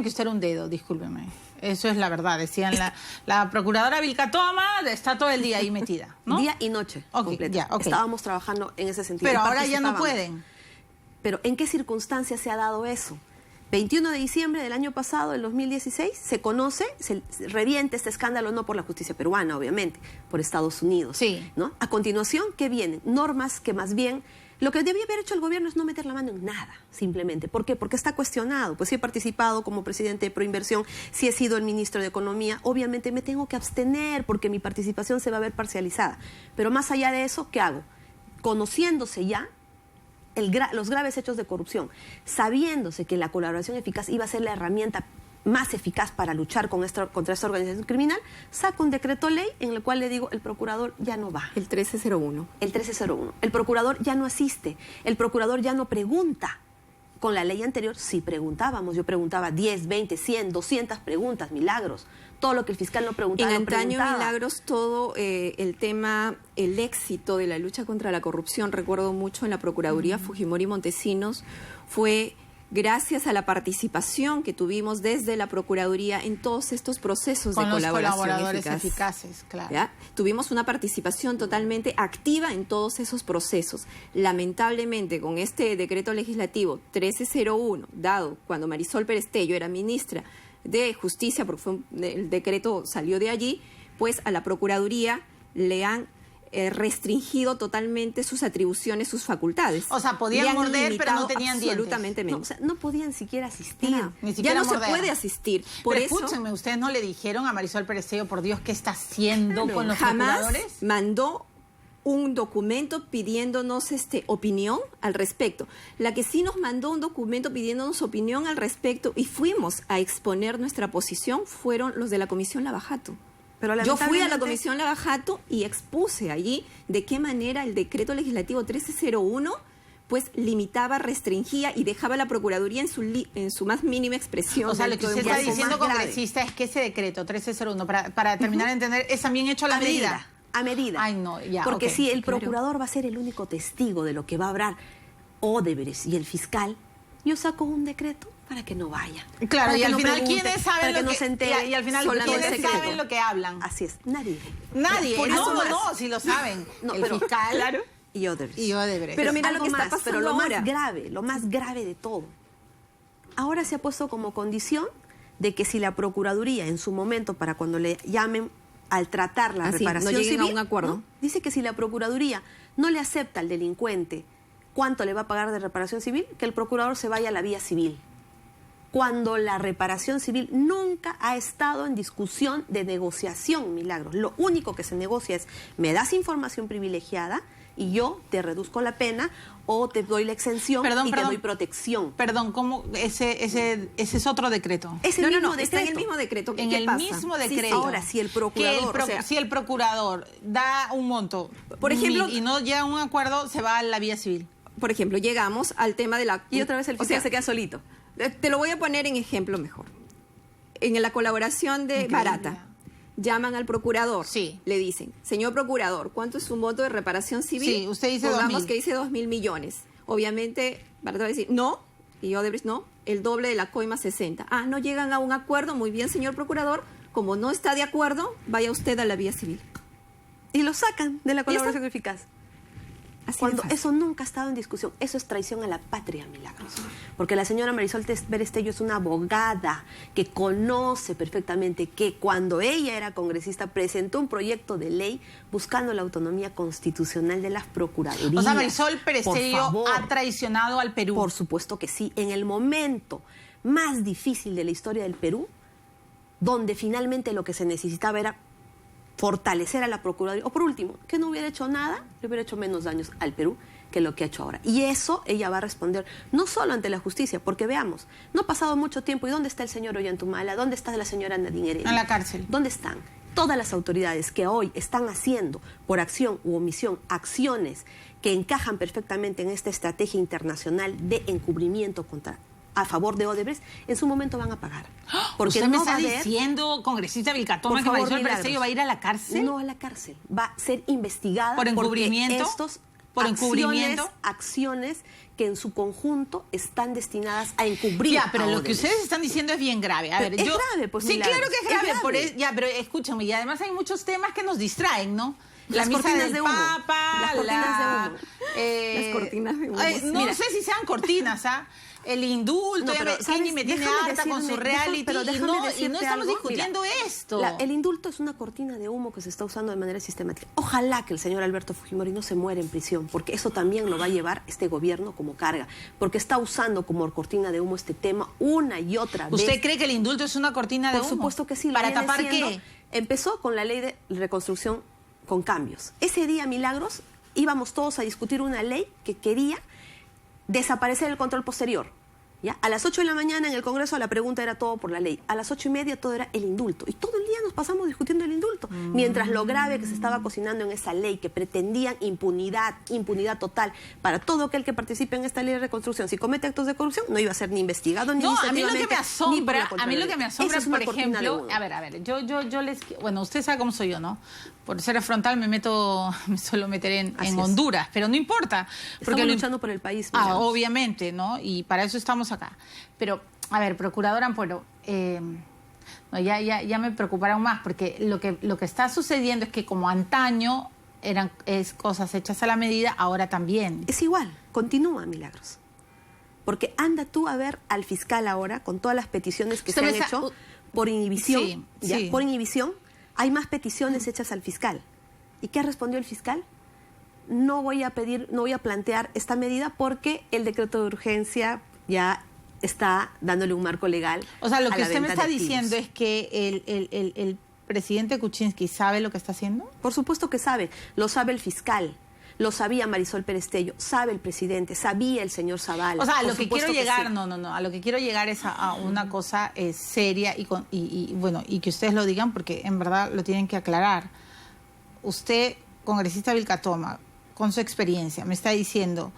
que usted era un dedo, discúlpeme. Eso es la verdad. Decían, la procuradora Vilca Toma está todo el día ahí metida, ¿no? Día y noche completa. Ya, okay. Estábamos trabajando en ese sentido. Pero ahora ya no pueden. Pero ¿en qué circunstancias se ha dado eso? 21 de diciembre del año pasado, del 2016, se conoce, se revienta este escándalo, no por la justicia peruana, obviamente, por Estados Unidos. Sí. ¿No? A continuación, ¿qué vienen? Normas que más bien... Lo que debía haber hecho el gobierno es no meter la mano en nada, simplemente. ¿Por qué? Porque está cuestionado. Pues si he participado como presidente de Proinversión, si he sido el ministro de Economía, obviamente me tengo que abstener porque mi participación se va a ver parcializada. Pero más allá de eso, ¿qué hago? Conociéndose ya los graves hechos de corrupción, sabiéndose que la colaboración eficaz iba a ser la herramienta más eficaz para luchar contra esta organización criminal, saco un decreto ley en el cual le digo, el procurador ya no va. El 1301. El 1301. El procurador ya no asiste, el procurador ya no pregunta. Con la ley anterior sí preguntábamos, yo preguntaba 10, 20, 100, 200 preguntas, Milagros. Todo lo que el fiscal no preguntaba, En lo antaño, preguntaba. Milagros, todo el tema, el éxito de la lucha contra la corrupción, recuerdo mucho en la Procuraduría Fujimori Montesinos, fue gracias a la participación que tuvimos desde la Procuraduría en todos estos procesos Con de los colaboración colaboradores eficaz. eficaces, claro. ¿Ya? Tuvimos una participación totalmente activa en todos esos procesos. Lamentablemente, con este decreto legislativo 1301, dado cuando Marisol Perestello era ministra de Justicia, porque el decreto salió de allí, pues a la Procuraduría le han restringido totalmente sus atribuciones, sus facultades. O sea, podían Le han morder, pero limitado no tenían dientes. absolutamente No, menos. o sea, no podían siquiera asistir. No, Ni ya siquiera no morder. se puede asistir. Por Pero eso, escúchenme, ¿ustedes no le dijeron a Marisol Perestello, por Dios, qué está haciendo Claro, con los jamás procuradores? mandó un documento pidiéndonos opinión al respecto. La que sí nos mandó un documento pidiéndonos opinión al respecto y fuimos a exponer nuestra posición fueron los de la Comisión Lavajato. Pero Yo fui a la lamentablemente- Comisión Lavajato y expuse allí de qué manera el decreto legislativo 1301 pues limitaba, restringía y dejaba a la Procuraduría en su más mínima expresión. O sea, lo que dentro de usted un está marco diciendo, más grave. congresista, es que ese decreto 1301, para terminar de entender, es también hecho a la medida. A medida. Ay, no, ya, Porque ok, si el claro. procurador va a ser el único testigo de lo que va a hablar Odebrecht y el fiscal, yo saco un decreto para que no vaya. Claro, Para y que al no final, pregunte, ¿quiénes saben para que lo no que se entere? y al final, solamente ¿quiénes secreto. saben lo que hablan? Así es, nadie. Nadie. Por No, eso más. no, si lo saben. No, el pero- fiscal Claro. Y Odebrecht. y Odebrecht. Pero mira Algo lo que está más, pasando pero lo ahora. más grave de todo. Ahora se ha puesto como condición de que si la Procuraduría en su momento, para cuando le llamen al tratar la Así, reparación no lleguen a civil, un acuerdo. ¿no? Dice que si la Procuraduría no le acepta al delincuente cuánto le va a pagar de reparación civil, que el procurador se vaya a la vía civil. Cuando la reparación civil nunca ha estado en discusión de negociación, Milagros. Lo único que se negocia es, me das información privilegiada y yo te reduzco la pena o te doy la exención Perdón, y perdón. te doy protección. Perdón, ¿cómo? Ese es otro decreto. Es el No, mismo no, está en el decreto. mismo decreto. En ¿Qué el pasa? mismo Sí, sí. decreto. Ahora, si el procurador, Que o sea- si el procurador da un monto, Por ejemplo- y no llega a un acuerdo, se va a la vía civil. Por ejemplo, llegamos al tema de la... Y otra vez el o fiscal sea, se queda solito. Te lo voy a poner en ejemplo mejor. En la colaboración de Increíble. Barata, llaman al procurador. Sí. Le dicen, señor procurador, ¿cuánto es su monto de reparación civil? Sí, usted dice Pongamos 2.000. que dice 2.000 millones. Obviamente, Barata va a decir, no, y Odebrecht no, el doble de la coima 60. Ah, no llegan a un acuerdo, muy bien, señor procurador, como no está de acuerdo, vaya usted a la vía civil. Y lo sacan de la colaboración eficaz. Así de Cuando fácil. eso nunca ha estado en discusión, eso es traición a la patria, Milagros. Porque la señora Marisol Perestello es una abogada que conoce perfectamente que cuando ella era congresista presentó un proyecto de ley buscando la autonomía constitucional de las procuradurías. O sea, Marisol Por Perestello favor. ha traicionado al Perú. Por supuesto que sí. En el momento más difícil de la historia del Perú, donde finalmente lo que se necesitaba era fortalecer a la Procuraduría, o por último, que no hubiera hecho nada, le hubiera hecho menos daños al Perú que lo que ha hecho ahora. Y eso ella va a responder no solo ante la justicia, porque veamos, no ha pasado mucho tiempo, ¿y dónde está el señor Ollantumala? ¿Dónde está la señora Nadine Heredia? En la cárcel. ¿Dónde están? Todas las autoridades que hoy están haciendo, por acción u omisión, acciones que encajan perfectamente en esta estrategia internacional de encubrimiento a favor de Odebrecht, en su momento van a pagar. Porque ¿Usted me no va está a haber, diciendo, congresista Vilcatoma, por que favor, Marisol Milagros, Perestello va a ir a la cárcel? no a la cárcel, va a ser investigada ¿Por porque encubrimiento? ¿Por encubrimiento? acciones que en su conjunto están destinadas a encubrir. Ya, pero a lo que Odebrecht. ustedes están diciendo es bien grave. A Pero ver, es yo... grave, pues, Sí, Milagros, claro que es es grave. grave. Ya, pero escúchame, y además hay muchos temas que nos distraen, ¿no? La Las misa cortinas del de humo. Papa, Las cortinas de humo. Las cortinas de humo. No Mira. sé si sean cortinas, ¿ah? El indulto, No, ya pero, Kenny ¿sabes? me tiene Déjame harta con su decirme- reality pero y déjame no decirte estamos algo. discutiendo Mira, esto. El indulto es una cortina de humo que se está usando de manera sistemática. Ojalá que el señor Alberto Fujimori no se muera en prisión, porque eso también lo va a llevar este gobierno como carga, porque está usando como cortina de humo este tema una y otra vez. ¿Usted cree que el indulto es una cortina de Por humo? supuesto que sí. lo ¿Para viene tapar siendo. qué? Empezó con la ley de reconstrucción con cambios. Ese día, Milagros, íbamos todos a discutir una ley que quería desaparecer el control posterior. ¿Ya? A las 8 de la mañana en el Congreso la pregunta era todo por la ley. A las 8:30 todo era el indulto. Y todo el día nos pasamos discutiendo el indulto. Mientras lo grave que se estaba cocinando en esa ley, que pretendían impunidad total para todo aquel que participe en esta ley de reconstrucción. Si comete actos de corrupción, no iba a ser ni investigado ni No, a mí lo que administrativamente, me ni por la asombra, Contraloría. Esa es una por cortina de ejemplo, humo. a ver, yo les, bueno, usted sabe cómo soy yo, ¿no? Por ser frontal me suelo meter en Así es. Honduras, pero no importa. Estamos luchando por el país. Milagros. Obviamente, ¿no? Y para eso estamos acá. Pero, a ver, procuradora Amparo, no, ya me preocuparon más, porque lo que está sucediendo es que como antaño es cosas hechas a la medida, ahora también. Es igual, continúa, Milagros. Porque anda tú a ver al fiscal ahora con todas las peticiones que Usted se han me sa- hecho por inhibición. Sí, ¿ya? sí. Por inhibición, hay más peticiones hechas al fiscal. ¿Y qué respondió el fiscal? No voy a plantear esta medida porque el decreto de urgencia ya está dándole un marco legal. O sea, lo a que la usted me venta está de activos. diciendo es que el presidente Kuczynski sabe lo que está haciendo. Por supuesto que sabe, lo sabe el fiscal, lo sabía Marisol Perestello, sabe el presidente, sabía el señor Zavala. O sea, a Por lo que supuesto quiero llegar, sí. no, a lo que quiero llegar es a una cosa seria y bueno, y que ustedes lo digan porque en verdad lo tienen que aclarar. Usted, congresista Vilcatoma, con su experiencia, me está diciendo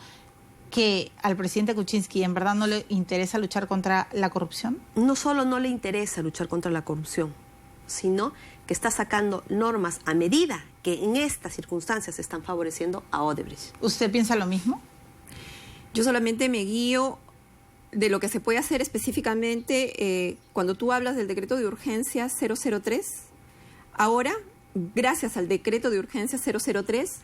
que al presidente Kuczynski en verdad no le interesa luchar contra la corrupción. No solo no le interesa luchar contra la corrupción, sino que está sacando normas a medida que en estas circunstancias están favoreciendo a Odebrecht. ¿Usted piensa lo mismo? Yo solamente me guío de lo que se puede hacer específicamente cuando tú hablas del decreto de urgencia 003. Ahora, gracias al decreto de urgencia 003,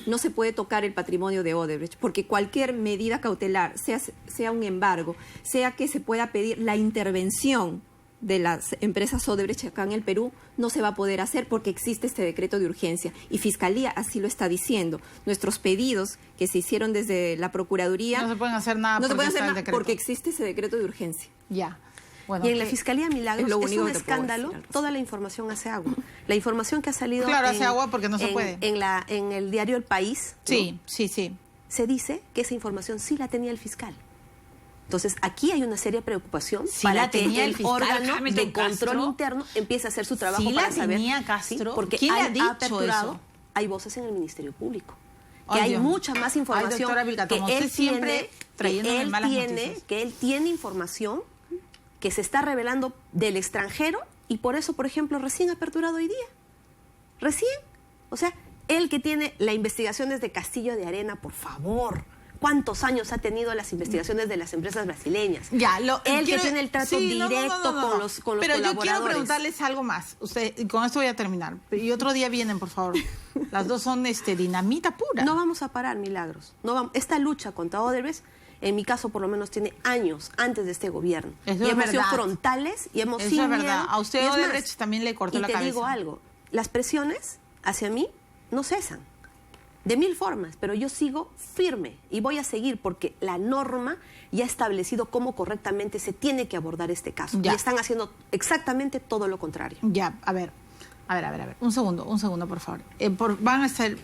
no se puede tocar el patrimonio de Odebrecht, porque cualquier medida cautelar, sea un embargo, sea que se pueda pedir la intervención de las empresas Odebrecht acá en el Perú, no se va a poder hacer porque existe este decreto de urgencia. Y Fiscalía así lo está diciendo. Nuestros pedidos que se hicieron desde la Procuraduría... No se pueden hacer nada no se porque puede está hacer el nada decreto. porque existe ese decreto de urgencia. Ya. Bueno, Y en la Fiscalía Milagros es lo es único un que te puedo escándalo, decir al respecto. toda la información hace agua. La información que ha salido Claro, hace agua porque no se puede. En el diario El País, ¿no? sí. Se dice que esa información sí la tenía el fiscal. Entonces, aquí hay una seria preocupación Sí para la que tenía el el fiscal órgano Hamilton de control Castro. interno empiece a hacer su trabajo Sí la para saber. tenía Castro. Porque ¿Quién le ha ha dicho aperturado, eso? hay voces en el Ministerio Público. Que Ay, hay Dios. mucha más Ay, información doctora Vilcatoma, usted él siempre tiene, trayéndome malas noticias. que él tiene información que se está revelando del extranjero y por eso, por ejemplo, recién aperturado hoy día. Recién. O sea, él que tiene las investigaciones de Castillo de Arena, por favor. ¿Cuántos años ha tenido las investigaciones de las empresas brasileñas? Ya, él que tiene el trato directo con los Pero yo quiero colaboradores. preguntarles algo más. Usted, y con esto voy a terminar. Y otro día vienen, por favor. Las dos son dinamita pura. No vamos a parar, Milagros. No vamos. Esta lucha contra Odebrecht, en mi caso por lo menos, tiene años antes de este gobierno. Eso y es hemos sido verdad. frontales y hemos Eso sin es verdad. miedo. A usted Y es más, Odebrecht también le cortó y la te cabeza. digo algo, las presiones hacia mí no cesan. De mil formas, pero yo sigo firme y voy a seguir porque la norma ya ha establecido cómo correctamente se tiene que abordar este caso. Ya. Y están haciendo exactamente todo lo contrario. Ya, a ver. Un segundo, por favor. Van a ser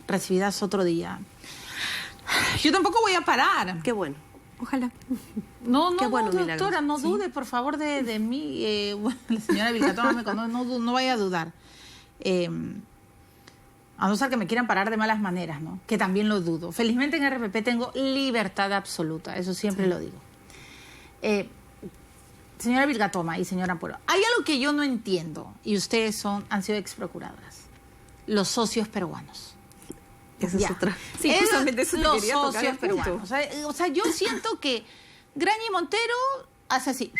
recibidas otro día. Yo tampoco voy a parar. Qué bueno. Ojalá. No, Qué bueno, doctora, Milagros. no dude, por favor, de mí. Bueno, la señora Vilcatoma me conoce, no vaya a dudar. A no ser que me quieran parar de malas maneras, ¿no? Que también lo dudo. Felizmente en RPP tengo libertad absoluta, eso siempre lo digo. Señora Vilcatoma y señora Amparo, hay algo que yo no entiendo, y ustedes han sido exprocuradoras. Los socios peruanos. Esa Ya. es otra. Sí, justamente eso te los quería tocar socios el punto. peruanos. O sea, yo siento que Graña y Montero hace así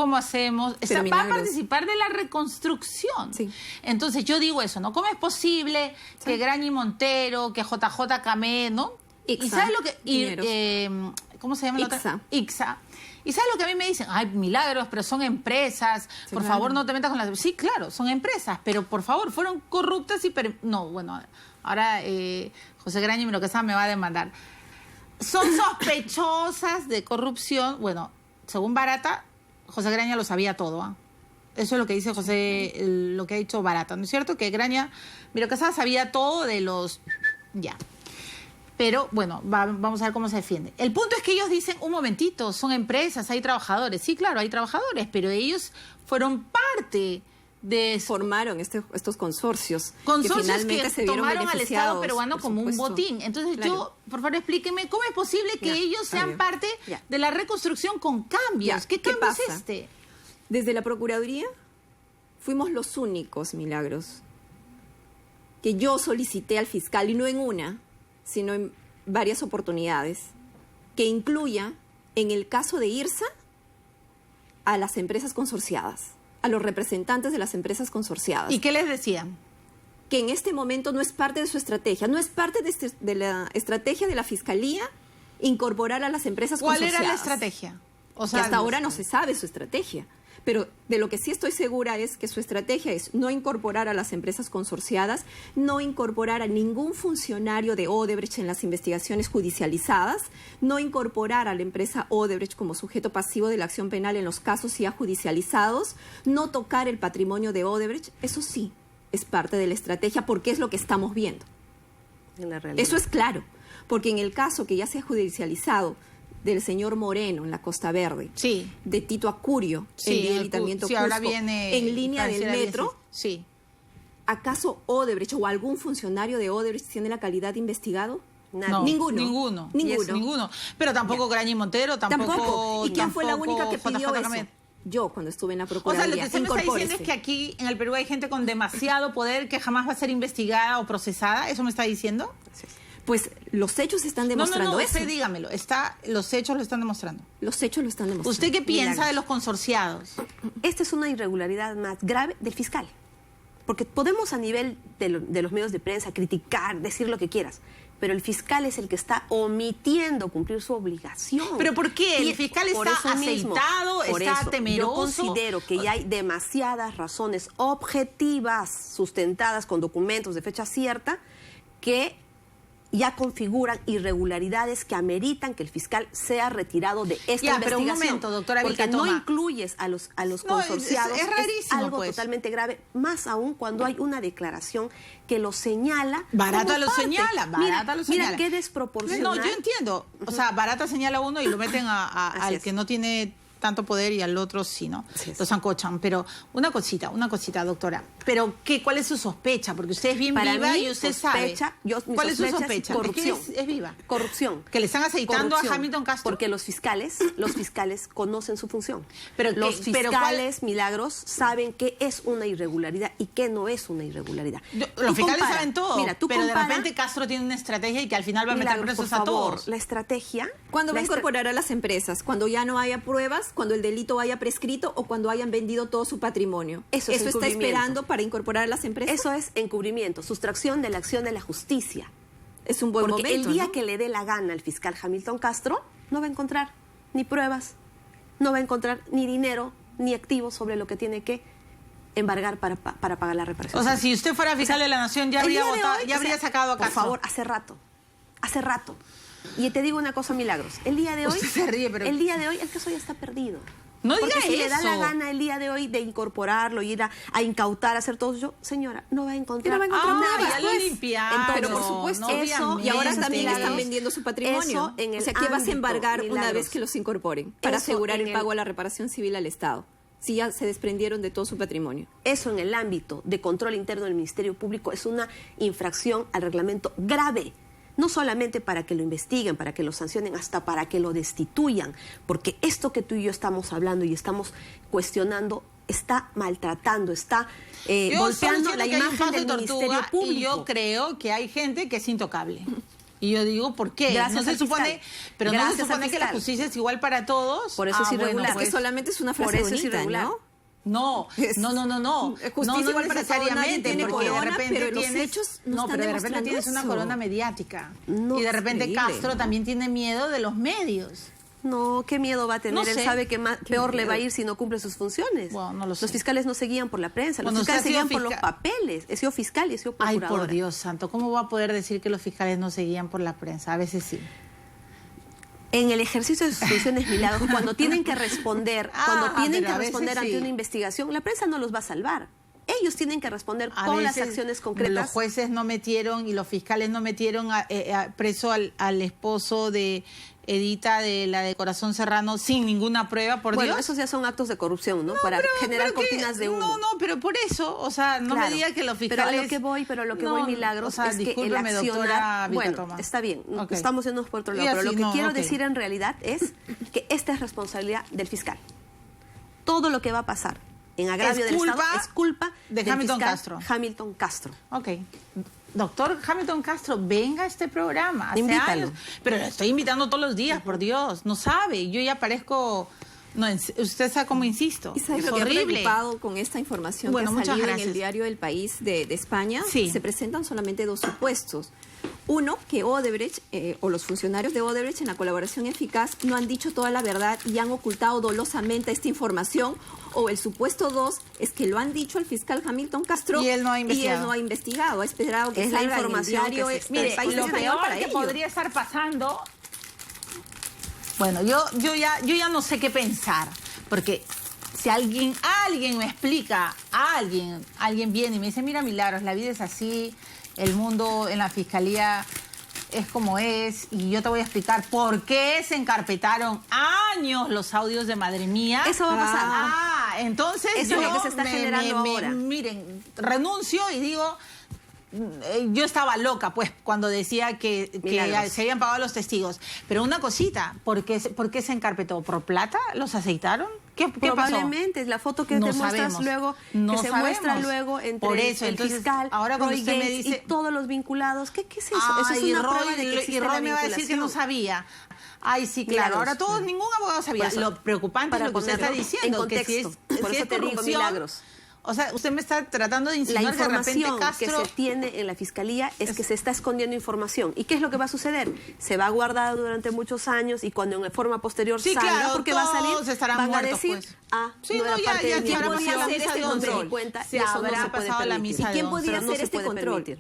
¿Cómo hacemos? Pero Va a participar de la reconstrucción. Sí. Entonces yo digo eso, ¿no? ¿Cómo es posible que Graña Montero, que JJ Camé, ¿no? Ixa, ¿Y sabes lo que... ¿cómo se llama la Ixa. otra? Ixa. ¿Y sabes lo que a mí me dicen? Ay, milagros, pero son empresas. Sí, por claro. favor, no te metas con las... Sí, claro, son empresas, pero por favor, fueron corruptas y... No, bueno, ahora José Graña, lo que sea, me va a demandar. Son sospechosas de corrupción. Bueno, según Barata, José Graña lo sabía todo, ¿ah? Eso es lo que dice lo que ha dicho Barata, ¿no es cierto? Que Graña, Casada sabía todo de los... Ya. Pero, bueno, vamos a ver cómo se defiende. El punto es que ellos dicen, un momentito, son empresas, hay trabajadores. Sí, claro, hay trabajadores, pero ellos fueron parte de... Formaron estos consorcios Consorcios que finalmente que se vieron tomaron al Estado beneficiados, peruano por como un supuesto. botín. Entonces Claro. por favor, explíquenme, ¿cómo es posible que Ya, ellos sean bien. parte Ya. de la reconstrucción con cambios? Ya, ¿Qué ¿qué cambio es pasa? este? Desde la Procuraduría fuimos los únicos, Milagros, que yo solicité al fiscal, y no en una, sino en varias oportunidades, que incluya en el caso de IRSA a las empresas consorciadas, a los representantes de las empresas consorciadas. ¿Y qué les decían? Que en este momento no es parte de su estrategia, no es parte de la estrategia de la Fiscalía incorporar a las empresas ¿Cuál consorciadas. era la estrategia? O Que hasta ahora no se sabe su estrategia. Pero de lo que sí estoy segura es que su estrategia es no incorporar a las empresas consorciadas, no incorporar a ningún funcionario de Odebrecht en las investigaciones judicializadas, no incorporar a la empresa Odebrecht como sujeto pasivo de la acción penal en los casos ya judicializados, no tocar el patrimonio de Odebrecht. Eso sí es parte de la estrategia porque es lo que estamos viendo. En la realidad. Eso es claro, porque en el caso que ya se ha judicializado del señor Moreno en la Costa Verde, Sí. de Tito Acurio, Sí, en debilitamiento sí, ahora Cusco, viene en línea del pareciera metro, Sí. ¿acaso Odebrecht o algún funcionario de Odebrecht tiene la calidad de investigado? Nadie. No, Ninguno. Ninguno. Ninguno. Yes, ninguno. Pero tampoco Graña y Montero, tampoco... ¿Y quién fue la única que tampoco pidió JJ eso? Camet. Yo, cuando estuve en la O sea, Procuraduría. lo que usted me está diciendo es que aquí en el Perú hay gente con demasiado poder que jamás va a ser investigada o procesada. ¿Eso me está diciendo? Pues los hechos están demostrando no, eso. usted dígamelo. Los hechos lo están demostrando. Los hechos lo están demostrando. ¿Usted qué piensa Milagros. de los consorciados? Esta es una irregularidad más grave del fiscal. Porque podemos a nivel de los medios de prensa criticar, decir lo que quieras, pero el fiscal es el que está omitiendo cumplir su obligación. ¿Pero por qué? ¿El fiscal por está eso mismo, aceitado, por está eso, temeroso? Yo considero que ya hay demasiadas razones objetivas, sustentadas con documentos de fecha cierta, que ya configuran irregularidades que ameritan que el fiscal sea retirado de esta Ya, pero investigación. un momento, doctora porque Vilca, no toma. incluyes a los No, consorciados. es rarísimo, algo pues. totalmente grave, más aún cuando hay una declaración que lo señala. Barata como lo parte. señala, Barata lo señala. Mira qué desproporcional. No, yo entiendo. O sea, Barata señala a uno y lo meten Así al es. que no tiene tanto poder y al otro sí, ¿no? Así es. Los ancochan. Pero una cosita, doctora. Pero ¿cuál es su sospecha? Porque usted es bien Para viva mí, y usted sospecha, sabe. ¿Cuál es su sospecha? Corrupción. Es que es viva. Corrupción. Que le están aceitando Corrupción. a Hamilton Castro. Porque los fiscales conocen su función. Pero los que- pero fiscales, Milagros, saben qué es una irregularidad y qué no es una irregularidad. Los Tú fiscales compara, saben todo, mira, tú pero de compara- repente Castro tiene una estrategia y que al final va a meter Milagros, presos por a favor, todos. la estrategia... ¿Cuándo va la a incorporar a las empresas? ¿Cuando ya no haya pruebas? ¿Cuando el delito haya prescrito? ¿O cuando hayan vendido todo su patrimonio? Eso es está encubrimiento. esperando para incorporar a las empresas? Eso es encubrimiento, sustracción de la acción de la justicia. Es un buen Porque momento, el día ¿no? que le dé la gana al fiscal Hamilton Castro, no va a encontrar ni pruebas, no va a encontrar ni dinero, ni activos sobre lo que tiene que embargar para pagar la reparación. O sea, si usted fuera fiscal de la Nación, ya habría El día de votado, hoy, ya o habría sea, sacado a por Castro. favor, hace rato. Y te digo una cosa, Milagros, el día de hoy, Usted se ríe, pero- el día de hoy el caso ya está perdido. No diga Porque si le da eso. la gana el día de hoy de incorporarlo, ir a incautar, a hacer todo eso, señora, no va a encontrar, Y no va a encontrar nada. nada. Ya lo limpiaron. Entonces, Pero por supuesto, no, eso, obviamente. y ahora también Milagros, están vendiendo su patrimonio. eso en el o sea, ¿qué vas a ámbito, embargar una Milagros. vez que los incorporen? Para Eso asegurar en el el- pago a la reparación civil al Estado. Si ya se desprendieron de todo su patrimonio. Eso en el ámbito de control interno del Ministerio Público es una infracción al reglamento grave. No solamente para que lo investiguen, para que lo sancionen, hasta para que lo destituyan. Porque esto que tú y yo estamos hablando y estamos cuestionando está maltratando, está Yo golpeando solo la siento que hay un imagen paso del de Ministerio tortuga Público. y yo creo que hay gente que es intocable. Y yo digo, ¿por qué? Gracias no se al supone, fiscal. pero no se Gracias al supone que la fiscal. justicia es igual para todos. Por eso es irregular. Bueno, Es pues, que solamente es una Por frase eso es bonita, irregular. ¿no? no. Justicia igual para todos, nadie tiene porque de corona, repente pero los tienes, hechos no están pero de repente demostrando tienes una eso. corona mediática. No, y de repente increíble. Castro también tiene miedo de los medios. No, ¿qué miedo va a tener? No sé. Él sabe que peor le va a miedo. ir si no cumple sus funciones. Bueno, no lo sé. Los fiscales no se guían por la prensa, los Bueno, usted fiscales ha se sido guían por los fiscal. papeles. He sido fiscal y he sido Ay, procuradora. por Dios santo, ¿cómo va a poder decir que los fiscales no se guían por la prensa? A veces sí. En el ejercicio de sus funciones, Milagros, cuando tienen que responder, pero a veces ante sí. una investigación, la prensa no los va a salvar. Ellos tienen que responder A con las veces acciones concretas. Los jueces no metieron y los fiscales no metieron preso al esposo de Edita, de la de Corazón Serrano, sin ninguna prueba, por Bueno, Dios. esos ya son actos de corrupción, ¿no? Para generar pero que- cortinas de humo. No, pero por eso, o sea, no Claro. me diga que los fiscales... Pero a lo que voy, Milagros, o sea, es que el discúlpeme, accionar... doctora Bueno, Vilcatoma. está bien, Ok. estamos yendo por otro lado, Y pero así lo que no, quiero ok. decir en realidad es que esta es responsabilidad del fiscal. Todo lo que va a pasar en agravio Es del culpa Estado es culpa de del Hamilton fiscal Castro. Hamilton Castro. Ok. Doctor Hamilton Castro, venga a este programa. Hace Invítalo. años. Pero lo estoy invitando todos los días, por Dios. No sabe. Yo ya parezco... No, usted sabe cómo insisto. ¿Y sabes Es lo que ha horrible. preocupado con esta información Bueno, que ha muchas salido en gracias. el diario El País de España? Sí. Se presentan solamente dos supuestos. Uno, que Odebrecht o los funcionarios de Odebrecht en la colaboración eficaz no han dicho toda la verdad y han ocultado dolosamente esta información. O el supuesto dos es que lo han dicho al fiscal Hamilton Castro Y él no ha investigado. Ha esperado que Es la salga en el información que diario se El está Mire, País lo español peor para que ello. podría estar pasando... Bueno, yo ya no sé qué pensar, porque si alguien me explica, alguien viene y me dice, mira, Milagros, la vida es así, el mundo en la fiscalía es como es, y yo te voy a explicar por qué se encarpetaron años los audios de Madre Mía. Eso va a pasar. Entonces Eso es lo que se está generando ahora. Miren, renuncio y digo... Yo estaba loca, pues, cuando decía que Milagros. se habían pagado los testigos. Pero una cosita, ¿por qué se encarpetó? ¿Por plata? ¿Los aceitaron? ¿Qué pasó? Probablemente es la foto que No te muestras sabemos. luego, No que se muestra sabemos. luego entre Por eso, el entonces, fiscal, ahora cuando Roy usted me Gates dice- y todos los vinculados. ¿Qué es eso? Eso es Ay, una Roy, prueba de que existe y Roy la me va a decir que no vinculación. sabía. Ay, sí, claro. Milagros. Ahora todos, ningún abogado sabía. Por eso, Lo preocupante es para lo que usted está ponerlo diciendo. en Que si contexto. es, Por si eso es te digo, corrupción, Milagros. O sea, usted me está tratando de La insinuar que de repente información Castro... que se tiene en la fiscalía es que se está escondiendo información. ¿Y qué es lo que va a suceder? Se va a guardar durante muchos años y cuando en forma posterior Sí, salga, claro, porque va a salir, todos estarán van muertos, a decir, pues. Sí, no era no, parte ya de mi se habrá podía pasado la hacer misa este de no me di control. cuenta, Se y eso no habrá se puede pasado la permitir. misa ¿Y quién de once. podía Pero no hacer se este puede control permitir.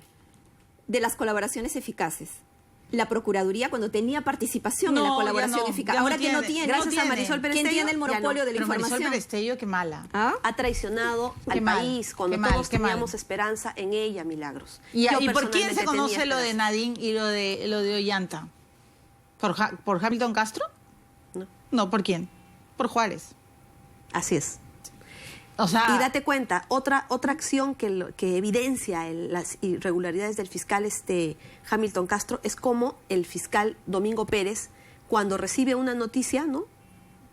de las colaboraciones eficaces? La Procuraduría cuando tenía participación en la No, colaboración ya no, eficaz. ya no Ahora que no tiene. tiene. Gracias a Marisol Pérez ¿Quién Tello, tiene el ya monopolio no. de la Pero Marisol información? Perestello, qué mala. ¿Ah? Ha traicionado Qué al mal, país cuando qué mal, todos qué mal. teníamos esperanza en ella, Milagros. ¿Y Yo por quién se personalmente conoce tenía lo de esperanza. Nadine y lo de Ollanta? ¿Por Hamilton Castro? No. No, ¿por quién? Por Juárez. Así es. O sea, Y date cuenta, otra acción que evidencia las irregularidades del fiscal Hamilton Castro es como el fiscal Domingo Pérez, cuando recibe una noticia, ¿no?,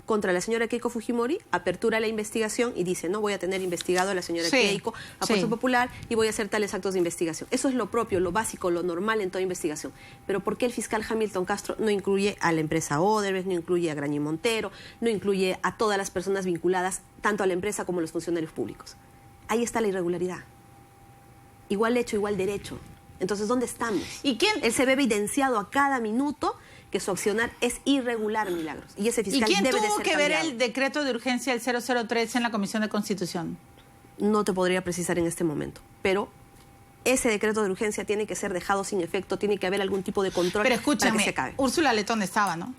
contra la señora Keiko Fujimori, apertura la investigación y dice, no, voy a tener investigado a la señora Sí, Keiko, a sí. Fuerza Popular, y voy a hacer tales actos de investigación. Eso es lo propio, lo básico, lo normal en toda investigación. Pero ¿por qué el fiscal Hamilton Castro no incluye a la empresa Odebrecht, no incluye a Grañi Montero, no incluye a todas las personas vinculadas tanto a la empresa como a los funcionarios públicos? Ahí está la irregularidad. Igual hecho, igual derecho. Entonces, ¿dónde estamos? ¿Y quién? Él se ve evidenciado a cada minuto que su accionar es irregular, Milagros. Y ese ¿Y fiscal quién debe de tuvo ser que ver cambiado. el decreto de urgencia del 003 en la Comisión de Constitución? No te podría precisar en este momento, pero ese decreto de urgencia tiene que ser dejado sin efecto, tiene que haber algún tipo de control Pero para escúchame, que se acabe. Úrsula Letón estaba, ¿no?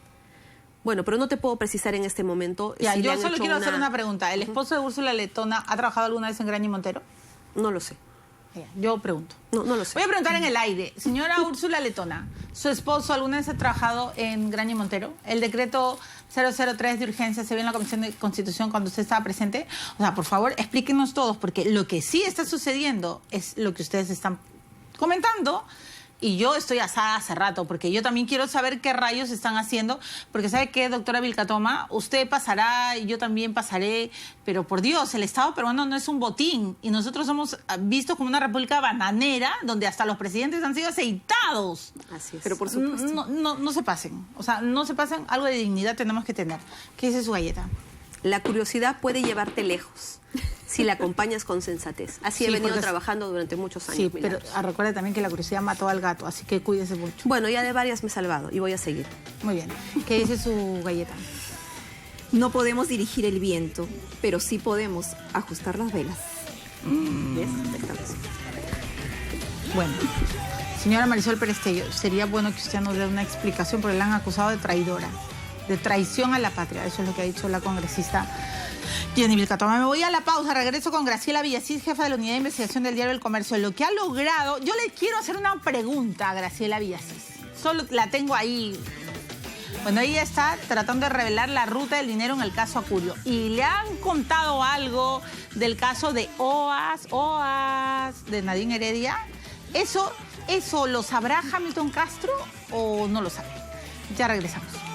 Bueno, pero no te puedo precisar en este momento. Ya, si le yo han solo hecho quiero hacer una pregunta. ¿El esposo de Úrsula Letona ha trabajado alguna vez en Grañi Montero? No lo sé. Ya, yo pregunto. No lo sé. Voy a preguntar en el aire. Señora Úrsula Letona, ¿su esposo alguna vez ha trabajado en Grañi Montero? ¿El decreto 003 de urgencia se vio en la Comisión de Constitución cuando usted estaba presente? O sea, por favor, explíquenos todos, porque lo que sí está sucediendo es lo que ustedes están comentando, Y yo estoy asada hace rato, porque yo también quiero saber qué rayos están haciendo, porque ¿sabe qué, doctora Vilcatoma? Usted pasará y yo también pasaré, pero por Dios, el Estado peruano no es un botín, y nosotros somos vistos como una república bananera, donde hasta los presidentes han sido aceitados. Así es. Pero por supuesto. No se pasen, o sea, no se pasen, algo de dignidad tenemos que tener. ¿Qué dice su galleta? La curiosidad puede llevarte lejos si la acompañas con sensatez. Así he venido trabajando durante muchos años. Sí, pero recuerde también que la curiosidad mató al gato, así que cuídese mucho. Bueno, ya de varias me he salvado y voy a seguir. Muy bien. ¿Qué dice su galleta? No podemos dirigir el viento, pero sí podemos ajustar las velas. ¿Ves? Bueno, señora Marisol Perestello, sería bueno que usted nos dé una explicación porque la han acusado de traidora, de traición a la patria. Eso es lo que ha dicho la congresista Jenny Vilcatoma. Me voy a la pausa, regreso con Graciela Villasís, jefa de la Unidad de Investigación del Diario El Comercio. Lo que ha logrado, yo le quiero hacer una pregunta a Graciela Villasís. Solo la tengo ahí. Bueno, ella está tratando de revelar la ruta del dinero en el caso Acurio. Y le han contado algo del caso de OAS, de Nadine Heredia. ¿Eso lo sabrá Hamilton Castro o no lo sabe? Ya regresamos.